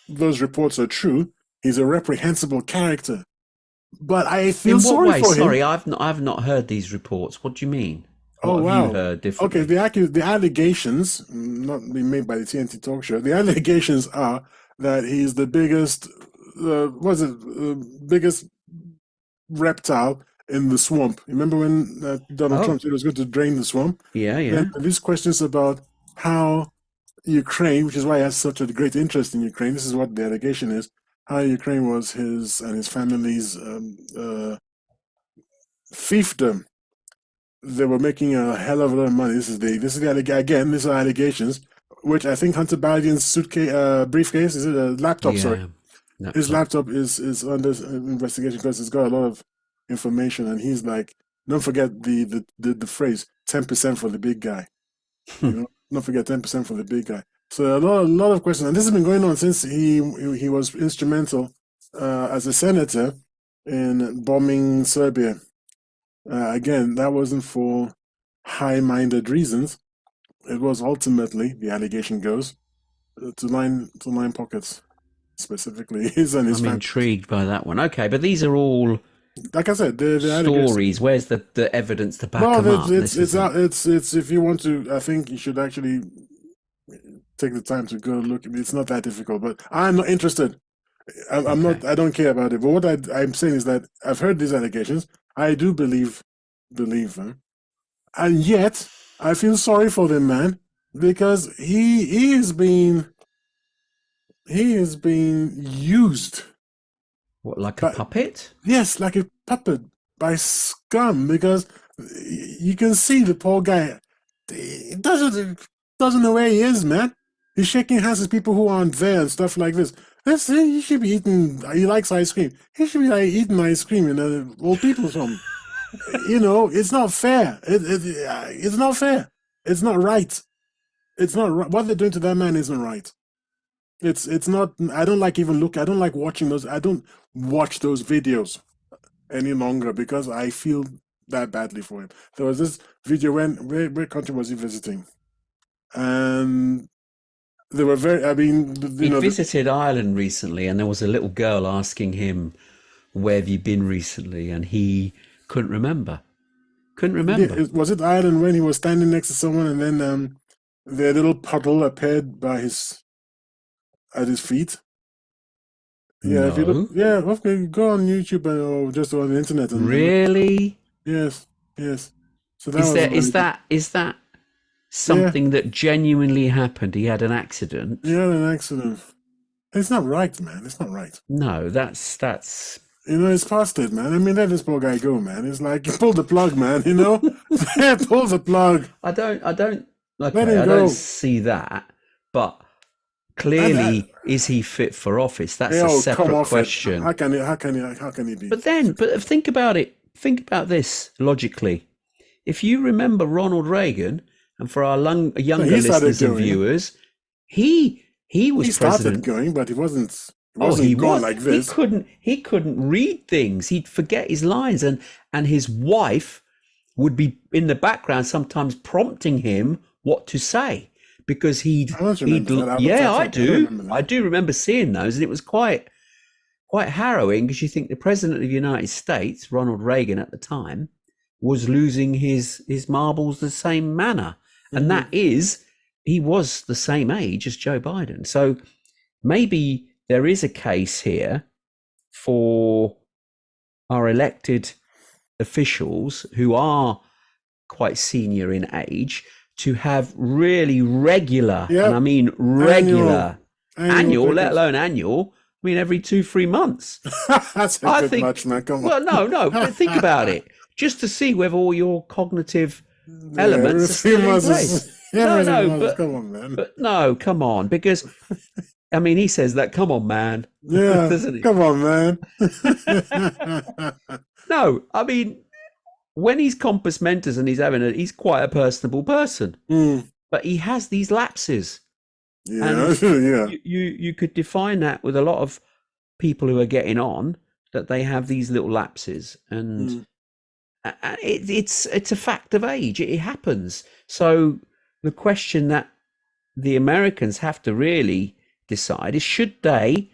those reports are true, he's a reprehensible character. But I feel In what sorry way? for him. Sorry, I've not heard these reports. What do you mean? What Oh have you wow. heard differently? Okay, the allegations, not being made by the TNT talk show, the allegations are that he's the biggest, biggest reptile in the swamp. Remember when Donald Trump said he was going to drain the swamp? Yeah. Then these questions about how Ukraine, which is why he has such a great interest in Ukraine, this is what the allegation is, how Ukraine was his and his family's fiefdom. They were making a hell of a lot of money. These are allegations, which I think Hunter Biden's briefcase, is it a laptop? Yeah, Sorry, his laptop is under investigation because it's got a lot of information, and he's like, don't forget the phrase 10% for the big guy. Don't forget 10% for the big guy. So a lot of questions, and this has been going on since he was instrumental as a senator in bombing Serbia. Again, that wasn't for high-minded reasons. It was ultimately, the allegation goes, to line pockets, specifically his and his I'm family. intrigued by that one. Okay, but these are all, like I said, the stories. Where's the evidence to back them up? It's if you want to, I think you should actually take the time to go look. It's not that difficult, but I'm not interested. I'm not. I don't care about it. But what I'm saying is that I've heard these allegations. I do believe them, and yet I feel sorry for the man, because he is being used. What, like a puppet? Yes, like a puppet by scum, because you can see the poor guy. He doesn't know where he is, man. He's shaking hands with people who aren't there and stuff like this. He should be eating. He likes ice cream. He should be like eating ice cream in an old people's home. It's not fair. It's not fair. It's not right. It's not right. What they're doing to that man isn't right. It's not. I don't like watching those. I don't watch those videos any longer because I feel that badly for him. There was this video where country was he visiting? And they were very. I mean, He visited Ireland recently, and there was a little girl asking him, "Where have you been recently?" And he couldn't remember. Was it Ireland when he was standing next to someone, and then their little puddle appeared at his feet? Yeah, No. if you look, okay, go on YouTube or just on the internet. And Really? Yes. So that is that something that genuinely happened? He had an accident. He had an accident. It's not right, man. It's not right. No, that's it's past it, man. I mean, let this poor guy go, man. It's like, pull the plug, man. Pull the plug. I don't. Okay, Let him I go. don't see that. But clearly, is he fit for office? That's a separate question. How can he be? But think about it. Think about this logically. If you remember Ronald Reagan, and for our younger listeners and viewers, he he was He started president. going, but he wasn't. He Oh, he wasn't gone was. like He this. couldn't. He couldn't read things. He'd forget his lines, and his wife would be in the background sometimes prompting him what to say because I don't he'd. remember that. Yeah, I I don't do. remember I that. do remember seeing those, and it was quite harrowing because you think the president of the United States, Ronald Reagan at the time, was losing his marbles the same manner, and that Mm. is he was the same age as Joe Biden. So maybe there is a case here for our elected officials who are quite senior in age to have really regular, and I Yep. mean Annual. regular, Annual annual, let pickups. alone annual. I mean, every 2-3 months. That's a I bit think, much, man. Come on. well, no, but think about it. Just to see whether all your cognitive Yeah, every elements are three still in months place. is No, every three no, months. Come on, man. but no, come on, because I mean, he says that, come on, man, Yeah, doesn't he? come on, man. No, I mean, when he's compos mentis and he's quite a personable person, Mm, but he has these lapses, yeah, and yeah. you could define that with a lot of people who are getting on that they have these little lapses, and Mm. it's a fact of age. It happens. So the question that the Americans have to really decide is should they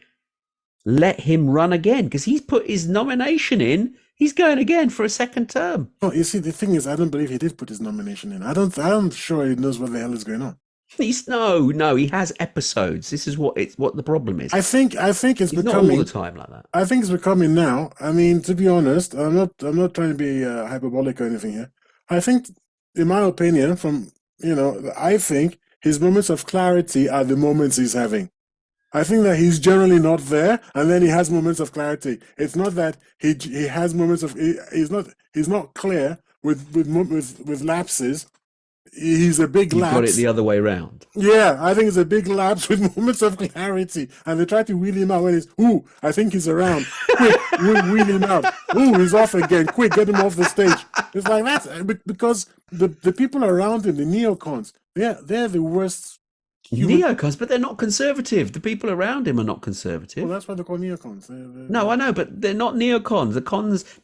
let him run again because he's put his nomination in. He's going again for a second term. Oh, you see, the thing is, I don't believe he did put his nomination in. I'm sure he knows what the hell is going on. He's no. He has episodes. This is what the problem is. I think it's He's not all the becoming. time like that. I think it's becoming now. I mean, to be honest, I'm not trying to be hyperbolic or anything here. I think, in my opinion, I think his moments of clarity are the moments he's having. I think that he's generally not there, and then he has moments of clarity. It's not that he has moments of he's not clear with lapses. He's a big You've got it lapse. the other way round. Yeah, I think it's a big lapse with moments of clarity, and they try to wheel him out when he's I think he's around. Quick, wheel him out. He's off again. Quick, get him off the stage. It's like that because the people around him, the neocons, they're the worst human. Neocons, but they're not conservative. The people around him are not Well, conservative. that's why they're called neocons. No, I know, but they're not neocons.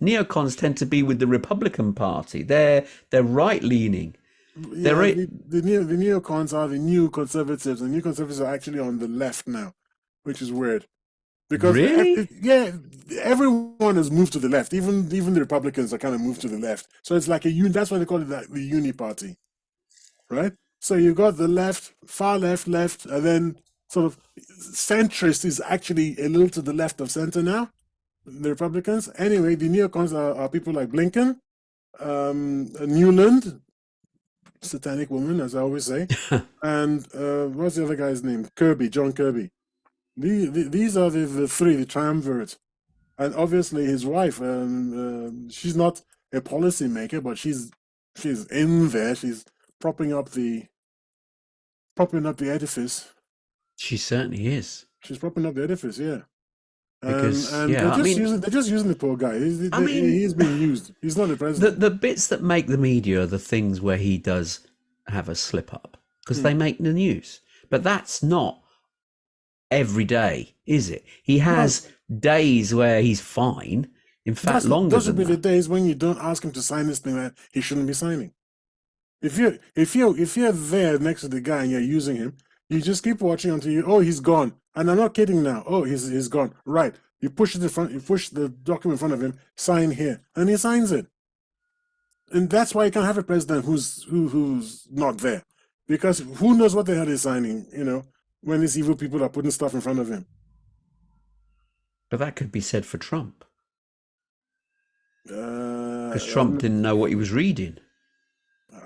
Neocons tend to be with the Republican Party. They're right leaning. Yeah, They're the neocons are the new conservatives. The new conservatives are actually on the left now, which is weird because really. yeah, everyone has moved to the left. Even the Republicans are kind of moved to the left. So it's like that's why they call it the uni party, right? So you got the left, far left, and then sort of centrist is actually a little to the left of center now. The Republicans, anyway. The neocons are people like Blinken, Newland, satanic woman, as I always say, and what's the other guy's name? Kirby, John Kirby. These are the three, the triumvirate, and obviously his wife. She's not a policymaker, but she's in there. She's propping up the edifice. She certainly is. She's propping up the edifice, yeah. Because And yeah, I mean, they're just using the poor guy. I mean, He's being used. He's not the the president. the bits that make the media are the things where he does have a slip up because they make the news. But that's not every day, is it? He has days where he's fine. In fact, longer Those would than be the that. days when you don't ask him to sign this thing that he shouldn't be signing. If you're there next to the guy and you're using him, you just keep watching until he's gone. And I'm not kidding now. Oh, he's gone. Right. You push the document in front of him, sign here, and he signs it. And that's why you can't have a president who's not there. Because who knows what the hell he's signing, when these evil people are putting stuff in front of him. But that could be said for Trump because Trump I've didn't know what he was reading.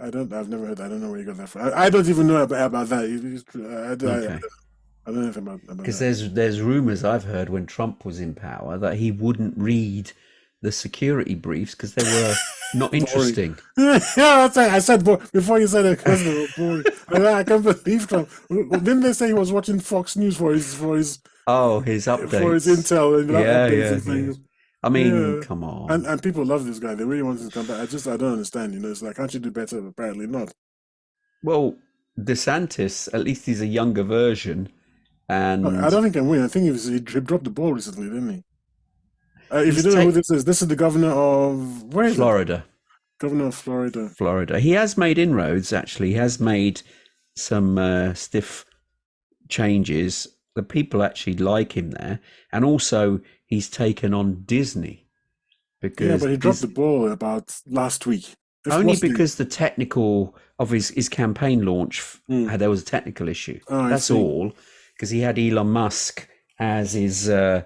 I've never heard. I don't know where you got that from. I don't even know about that. Okay. I don't know anything about Because that. there's rumors I've heard when Trump was in power that he wouldn't read the security briefs because they were not interesting. Yeah, that's right. I said before you said it because they were boring. I can't believe Trump. Didn't they say he was watching Fox News for his Oh, his updates. for his intel and Yeah, updates yeah, and things? yeah. I mean, Yeah. come on. And people love this guy. They really want him to come back. I don't understand. It's like, can't you do better? Apparently not. Well, DeSantis, at least he's a younger version, I And don't think he can win. I think he dropped the ball recently, didn't he? If you he's don't know who taken this is the governor of, where is it? Florida. Governor of Florida. Florida. He has made inroads, actually. He has made some stiff changes. The people actually like him there. And also, he's taken on Disney Yeah, because but he dropped the ball about last week. only because the technical of his campaign launch, Hmm. there was a technical issue. Oh, I That's see. all. Because he had Elon Musk as his, as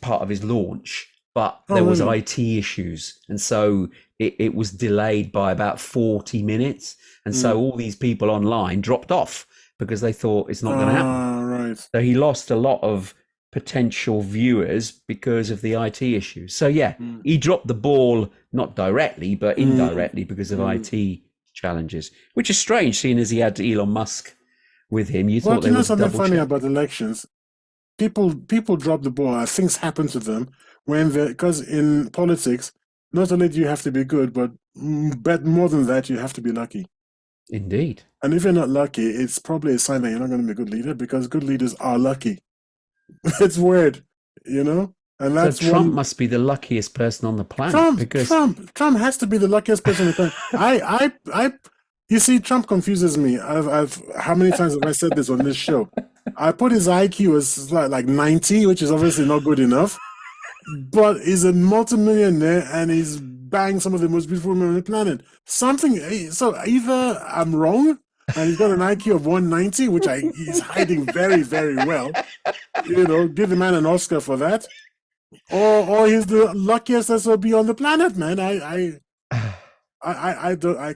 part of his launch, but Oh, there was really? IT issues, and so it was delayed by about 40 minutes, and so Hmm. all these people online dropped off because they thought it's not going to happen. Right. So he lost a lot of potential viewers because of the IT issues. So yeah, Hmm. he dropped the ball, not directly but Hmm. indirectly, because of IT challenges, which is strange seeing as he had Elon Musk with him. You Well, thought do they you know would something double funny check. about elections? People drop the ball. Things happen to them when they, because in politics, not only do you have to be good, but bet more than that, you have to be lucky. Indeed. And if you're not lucky, it's probably a sign that you're not going to be a good leader because good leaders are lucky. It's weird, you know? And So that's Trump one. must be the luckiest person on the planet because Trump has to be the luckiest person on the planet. You see, Trump confuses me. How many times have I said this on this show? I put his IQ as like 90, which is obviously not good enough, but he's a multimillionaire and he's banged some of the most beautiful women on the planet. So either I'm wrong and he's got an IQ of 190, which he's hiding very, very well. Give the man an Oscar for that. Or he's the luckiest SOB on the planet, man. I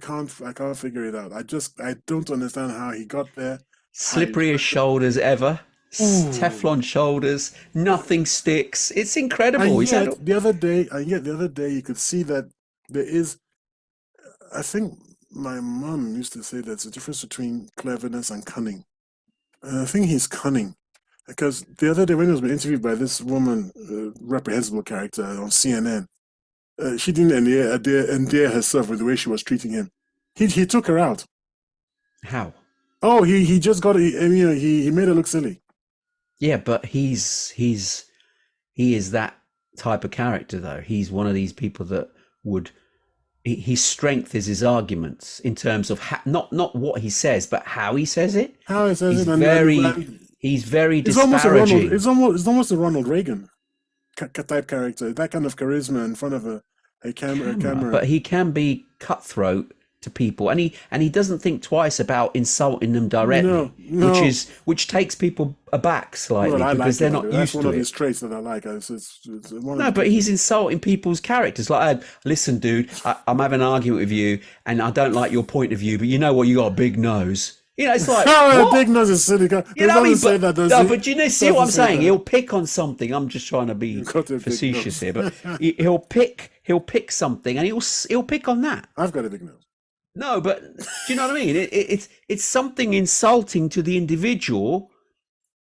can't figure it out. I don't understand how he got there. slippery as shoulders ever, Ooh. Teflon shoulders, nothing sticks. It's And incredible. He's had yet the other day you could see that there is. I think my mom used to say there's a difference between cleverness and cunning. And I think he's cunning because the other day when he was being interviewed by this woman, reprehensible character on CNN, she didn't endear herself with the way she was treating him. He took her out. how? Oh, he just got he made her look silly. Yeah, but he is that type of character though. He's one of these people that would his strength is his arguments in terms of not what he says, but how he says it. How he says He's it, and he's very it's almost a Ronald. disparaging. It's almost a Ronald Reagan type character. That kind of charisma in front of a Camera, camera. but he can be cutthroat to people, and he doesn't think twice about insulting them directly, No, no. which takes people aback Well, slightly I because like it they're like not that. That's used one to of his it. traits that I like. It's one of No, the but things. he's insulting people's characters. Like, listen, dude, I'm having an argument with you, and I don't like your point of view, but you know what? You got a big nose. It's like Oh, what? big nose is silly. He You know what I doesn't mean? say But that, does no, he? but you see what Doesn't I'm say saying? that. He'll pick on something. I'm just trying to be You've got a big facetious nose. here, but he'll pick something, and he'll pick on that. I've got a big nose. No, but do you know what I mean? It's something insulting to the individual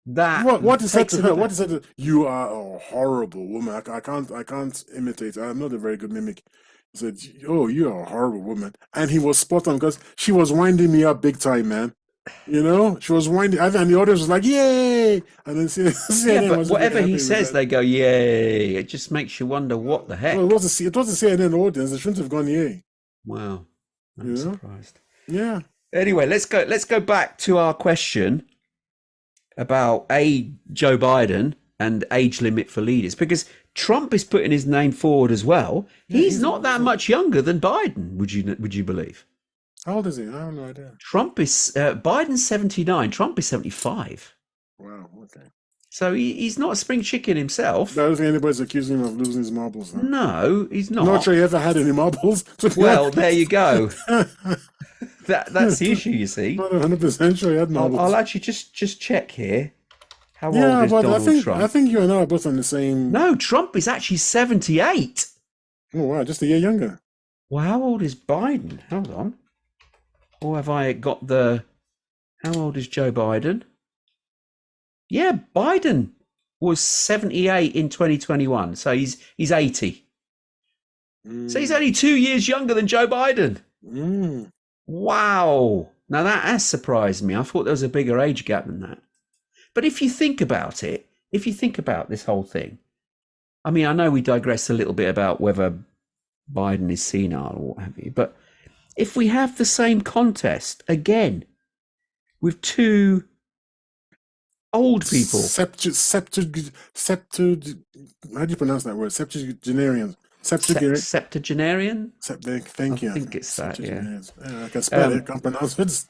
that What he said takes to him her? What aback. he said to you are a horrible woman. I can't imitate. I'm not a very good mimic. He said, "Oh, you're a horrible woman," and he was spot on because she was winding me up big time, man. She was winding, and the audience was like, "Yay!" And then Yeah, CNN but wasn't very whatever he happy with says, that. they go, yay. It just makes you wonder what the Well, heck. it was the CNN audience. They shouldn't have gone yay. Wow, You I'm know? surprised. Yeah. Anyway, let's go back to our question about Joe Biden and age limit for leaders, because Trump is putting his name forward as well. Yeah, He's not that much younger than Biden. Would you believe? How old is he? I have no idea. Biden's 79. Trump is 75. Wow. Okay. So he's not a spring chicken himself. I don't think anybody's accusing him of losing his marbles. Huh? No, he's I'm not not. sure he ever had any marbles. Well, there you go. Not That's the issue, you see. 100% sure he had marbles. I'll actually just check here. How old Yeah, is but Donald Trump? I think you and I are both on the same. No, Trump is actually 78. Oh wow, just a year younger. Well, how old is Biden? Hold on. Or have I got the... How old is Joe Biden? Yeah, Biden was 78 in 2021. So he's 80. So he's only 2 years younger than Joe Biden. Mm. Wow. Now that has surprised me. I thought there was a bigger age gap than that. But if you think about it, if you think about this whole thing, I mean, I know we digress a little bit about whether Biden is senile or what have you, but if we have the same contest again with two old people, how do you pronounce that word? Septuagenarians. septuagenarian, Thank you. I think it's that, yeah. Septuagenarians. I can spell it, can't pronounce it.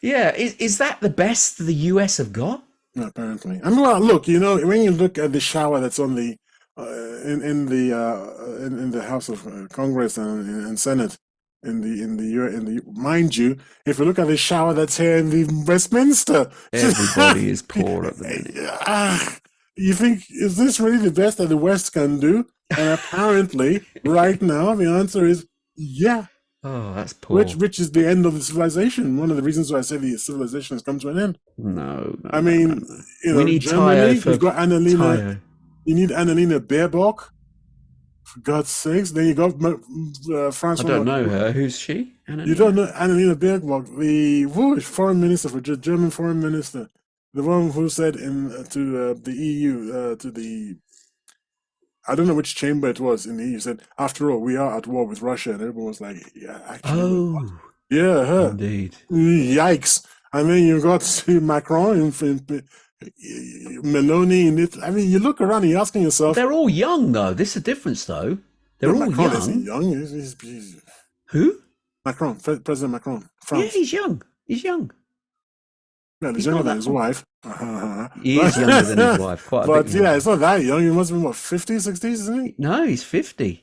Yeah, is that the best the US have got? Apparently. I mean, well, look, when you look at the shower that's on the in the House of Congress and Senate mind you, if you look at the shower that's here in the Westminster, Everybody is poor at the minute. You think, is this really the best that the West can do? And apparently, right now, the answer is yeah. Oh, that's poor. Which is the end of the civilization. One of the reasons why I say the civilization has come to an end. No. I mean, we need Germany, Tayo you've got Annalena. You need Annalena Baerbock, for God's sakes. Then you got France. I don't know her. Who's she? Annalena? You don't know Annalena Baerbock, the foreign minister, for German foreign minister, the one who said to the EU, to the, I don't know which chamber it was in the EU, said, after all, we are at war with Russia. And everyone was like, yeah, actually. Yeah, her. Indeed. Yikes. And then you got Macron and Meloni. And I mean, you look around and you're asking yourself. They're all young, though. This is a difference, though. They're all Macron young. Isn't young. He's Who? Macron, President Macron. France. Yeah, he's young. He's young. Yeah, he's younger than his wife. He is younger than his wife. Quite a but bit yeah, it's not that young. He must be, what, 50s, 60s, isn't he? No, he's 50.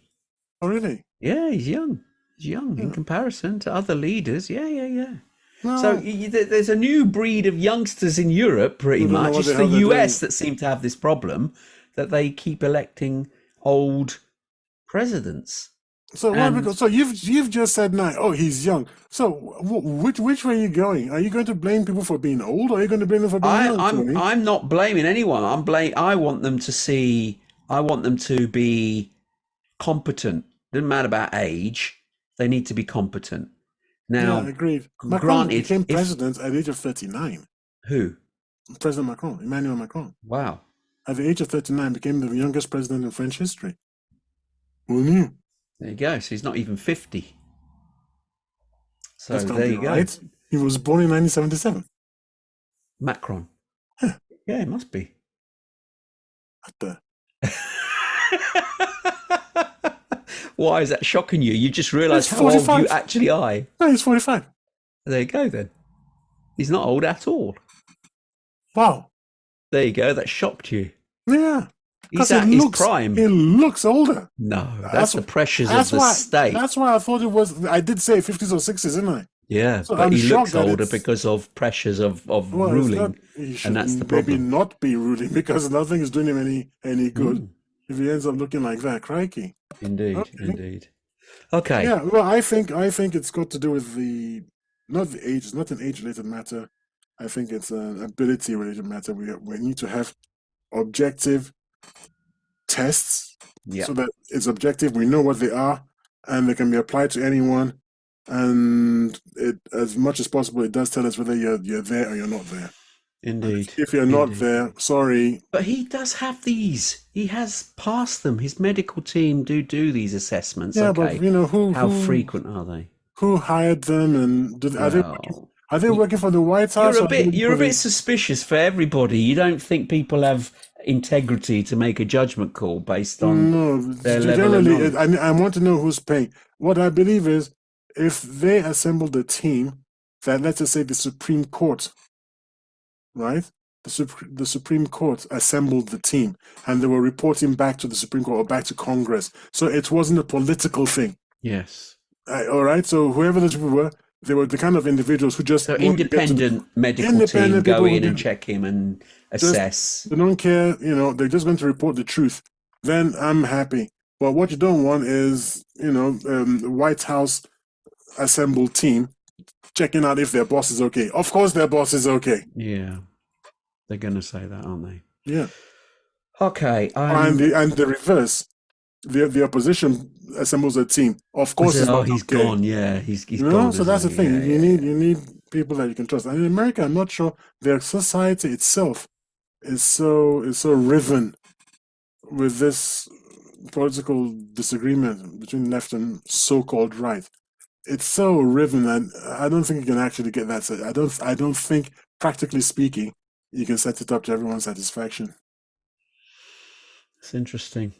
Oh, really? Yeah, he's young. He's young in comparison to other leaders. Yeah. No. So there's a new breed of youngsters in Europe, pretty much. It's the US that seem to have this problem, that they keep electing old presidents. So you've just said now, oh, he's young. So which way are you going? Are you going to blame people for being old, or are you going to blame them for being young? I'm not blaming anyone. I want them to be competent. Doesn't matter about age. They need to be competent. Now, yeah, agreed. Macron became president at the age of 39. Who? President Macron, Emmanuel Macron. Wow. At the age of 39, became the youngest president in French history. Who knew? There you go. So he's not even 50. So That's there you go. Right. He was born in 1977. Macron. Huh. Yeah, it must be. What the? Why is that shocking you? You just realised how old you actually are. No, he's 45. There you go then. He's not old at all. Wow. There you go. That shocked you. Yeah. He's at his prime. He looks older. No, that's the pressures of the state. That's why I thought it was, I did say 50s or 60s, didn't I? Yeah, so but he looks older because of pressures of ruling. And that's the problem. Maybe not be ruling because nothing is doing him any good if he ends up looking like that. Crikey. Indeed. Okay. Yeah, well, I think it's got to do with not the age. It's not an age-related matter. I think it's an ability-related matter. We need to have objective tests so that it's objective. We know what they are, and they can be applied to anyone. And it, as much as possible, it does tell us whether you're there or you're not there. Indeed. If you're not there, sorry. But he does have these. He has passed them. His medical team do these assessments. Yeah, okay. But how frequent are they? Who hired them, and are they working for the White House? You're a bit suspicious for everybody. You don't think people have integrity to make a judgment call based on their level of knowledge? I want to know who's paying. What I believe is, if they assembled a team that, let's just say, the Supreme Court, right? The Supreme Court assembled the team, and they were reporting back to the Supreme Court or back to Congress. So it wasn't a political thing. Yes. All right. So whoever those people were, they were the kind of individuals who just independent medical team go in and check him and assess. They don't care. They're just going to report the truth. Then I'm happy. But what you don't want is, the White House assembled team checking out if their boss is okay. Of course, their boss is okay. Yeah, they're going to say that, aren't they? Yeah. Okay. And the reverse, the opposition assembles a team. Of course, he's gone. Yeah, he's gone. So that's the thing. You need people that you can trust. And in America, I'm not sure their society itself is so riven with this political disagreement between left and so-called right. It's so riven that I don't think you can actually get that. I don't think, practically speaking, you can set it up to everyone's satisfaction. It's interesting.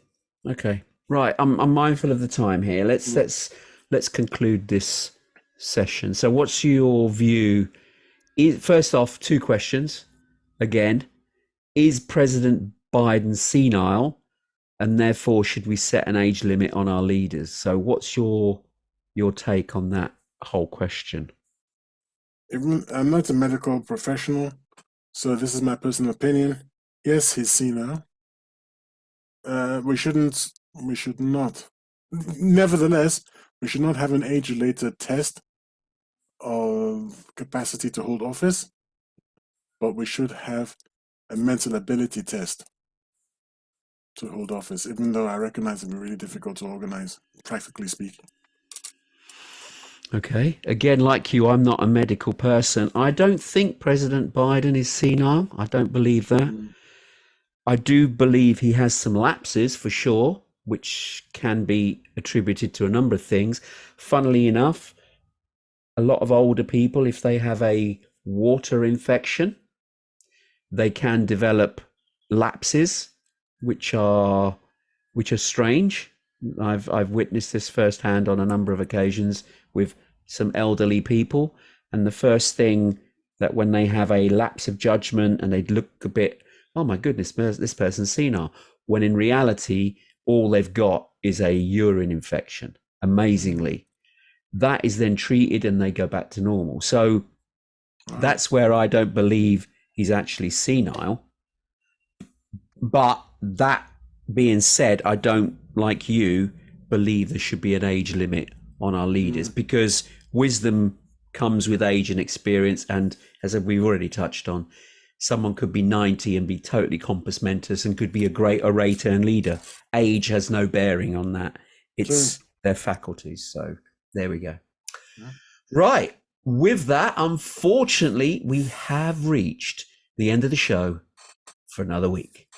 Okay, right. I'm mindful of the time here. Let's conclude this session. So, what's your view? First off, two questions. Again, is President Biden senile, and therefore should we set an age limit on our leaders? So, what's your take on that whole question? I'm not a medical professional, so this is my personal opinion. Yes, he's senile. We shouldn't. We should not. Nevertheless, we should not have an age-related test of capacity to hold office, but we should have a mental ability test to hold office, even though I recognize it'd be really difficult to organize, practically speaking. Okay. Again, like you, I'm not a medical person. I don't think President Biden is senile. I don't believe that. Mm. I do believe he has some lapses for sure, which can be attributed to a number of things. Funnily enough, a lot of older people, if they have a water infection, they can develop lapses, which are strange. I've witnessed this firsthand on a number of occasions with some elderly people, and the first thing that when they have a lapse of judgment and they look a bit, oh my goodness, this person's senile, when in reality all they've got is a urine infection. Amazingly, that is then treated and they go back to normal. So Wow. that's where I don't believe he's actually senile. But that being said, I don't, like you, believe there should be an age limit on our leaders because wisdom comes with age and experience. And as we've already touched on, someone could be 90 and be totally compos mentis and could be a great orator and leader. Age has no bearing on that. It's their faculties. So there we go. Yeah. Right. With that, unfortunately, we have reached the end of the show for another week.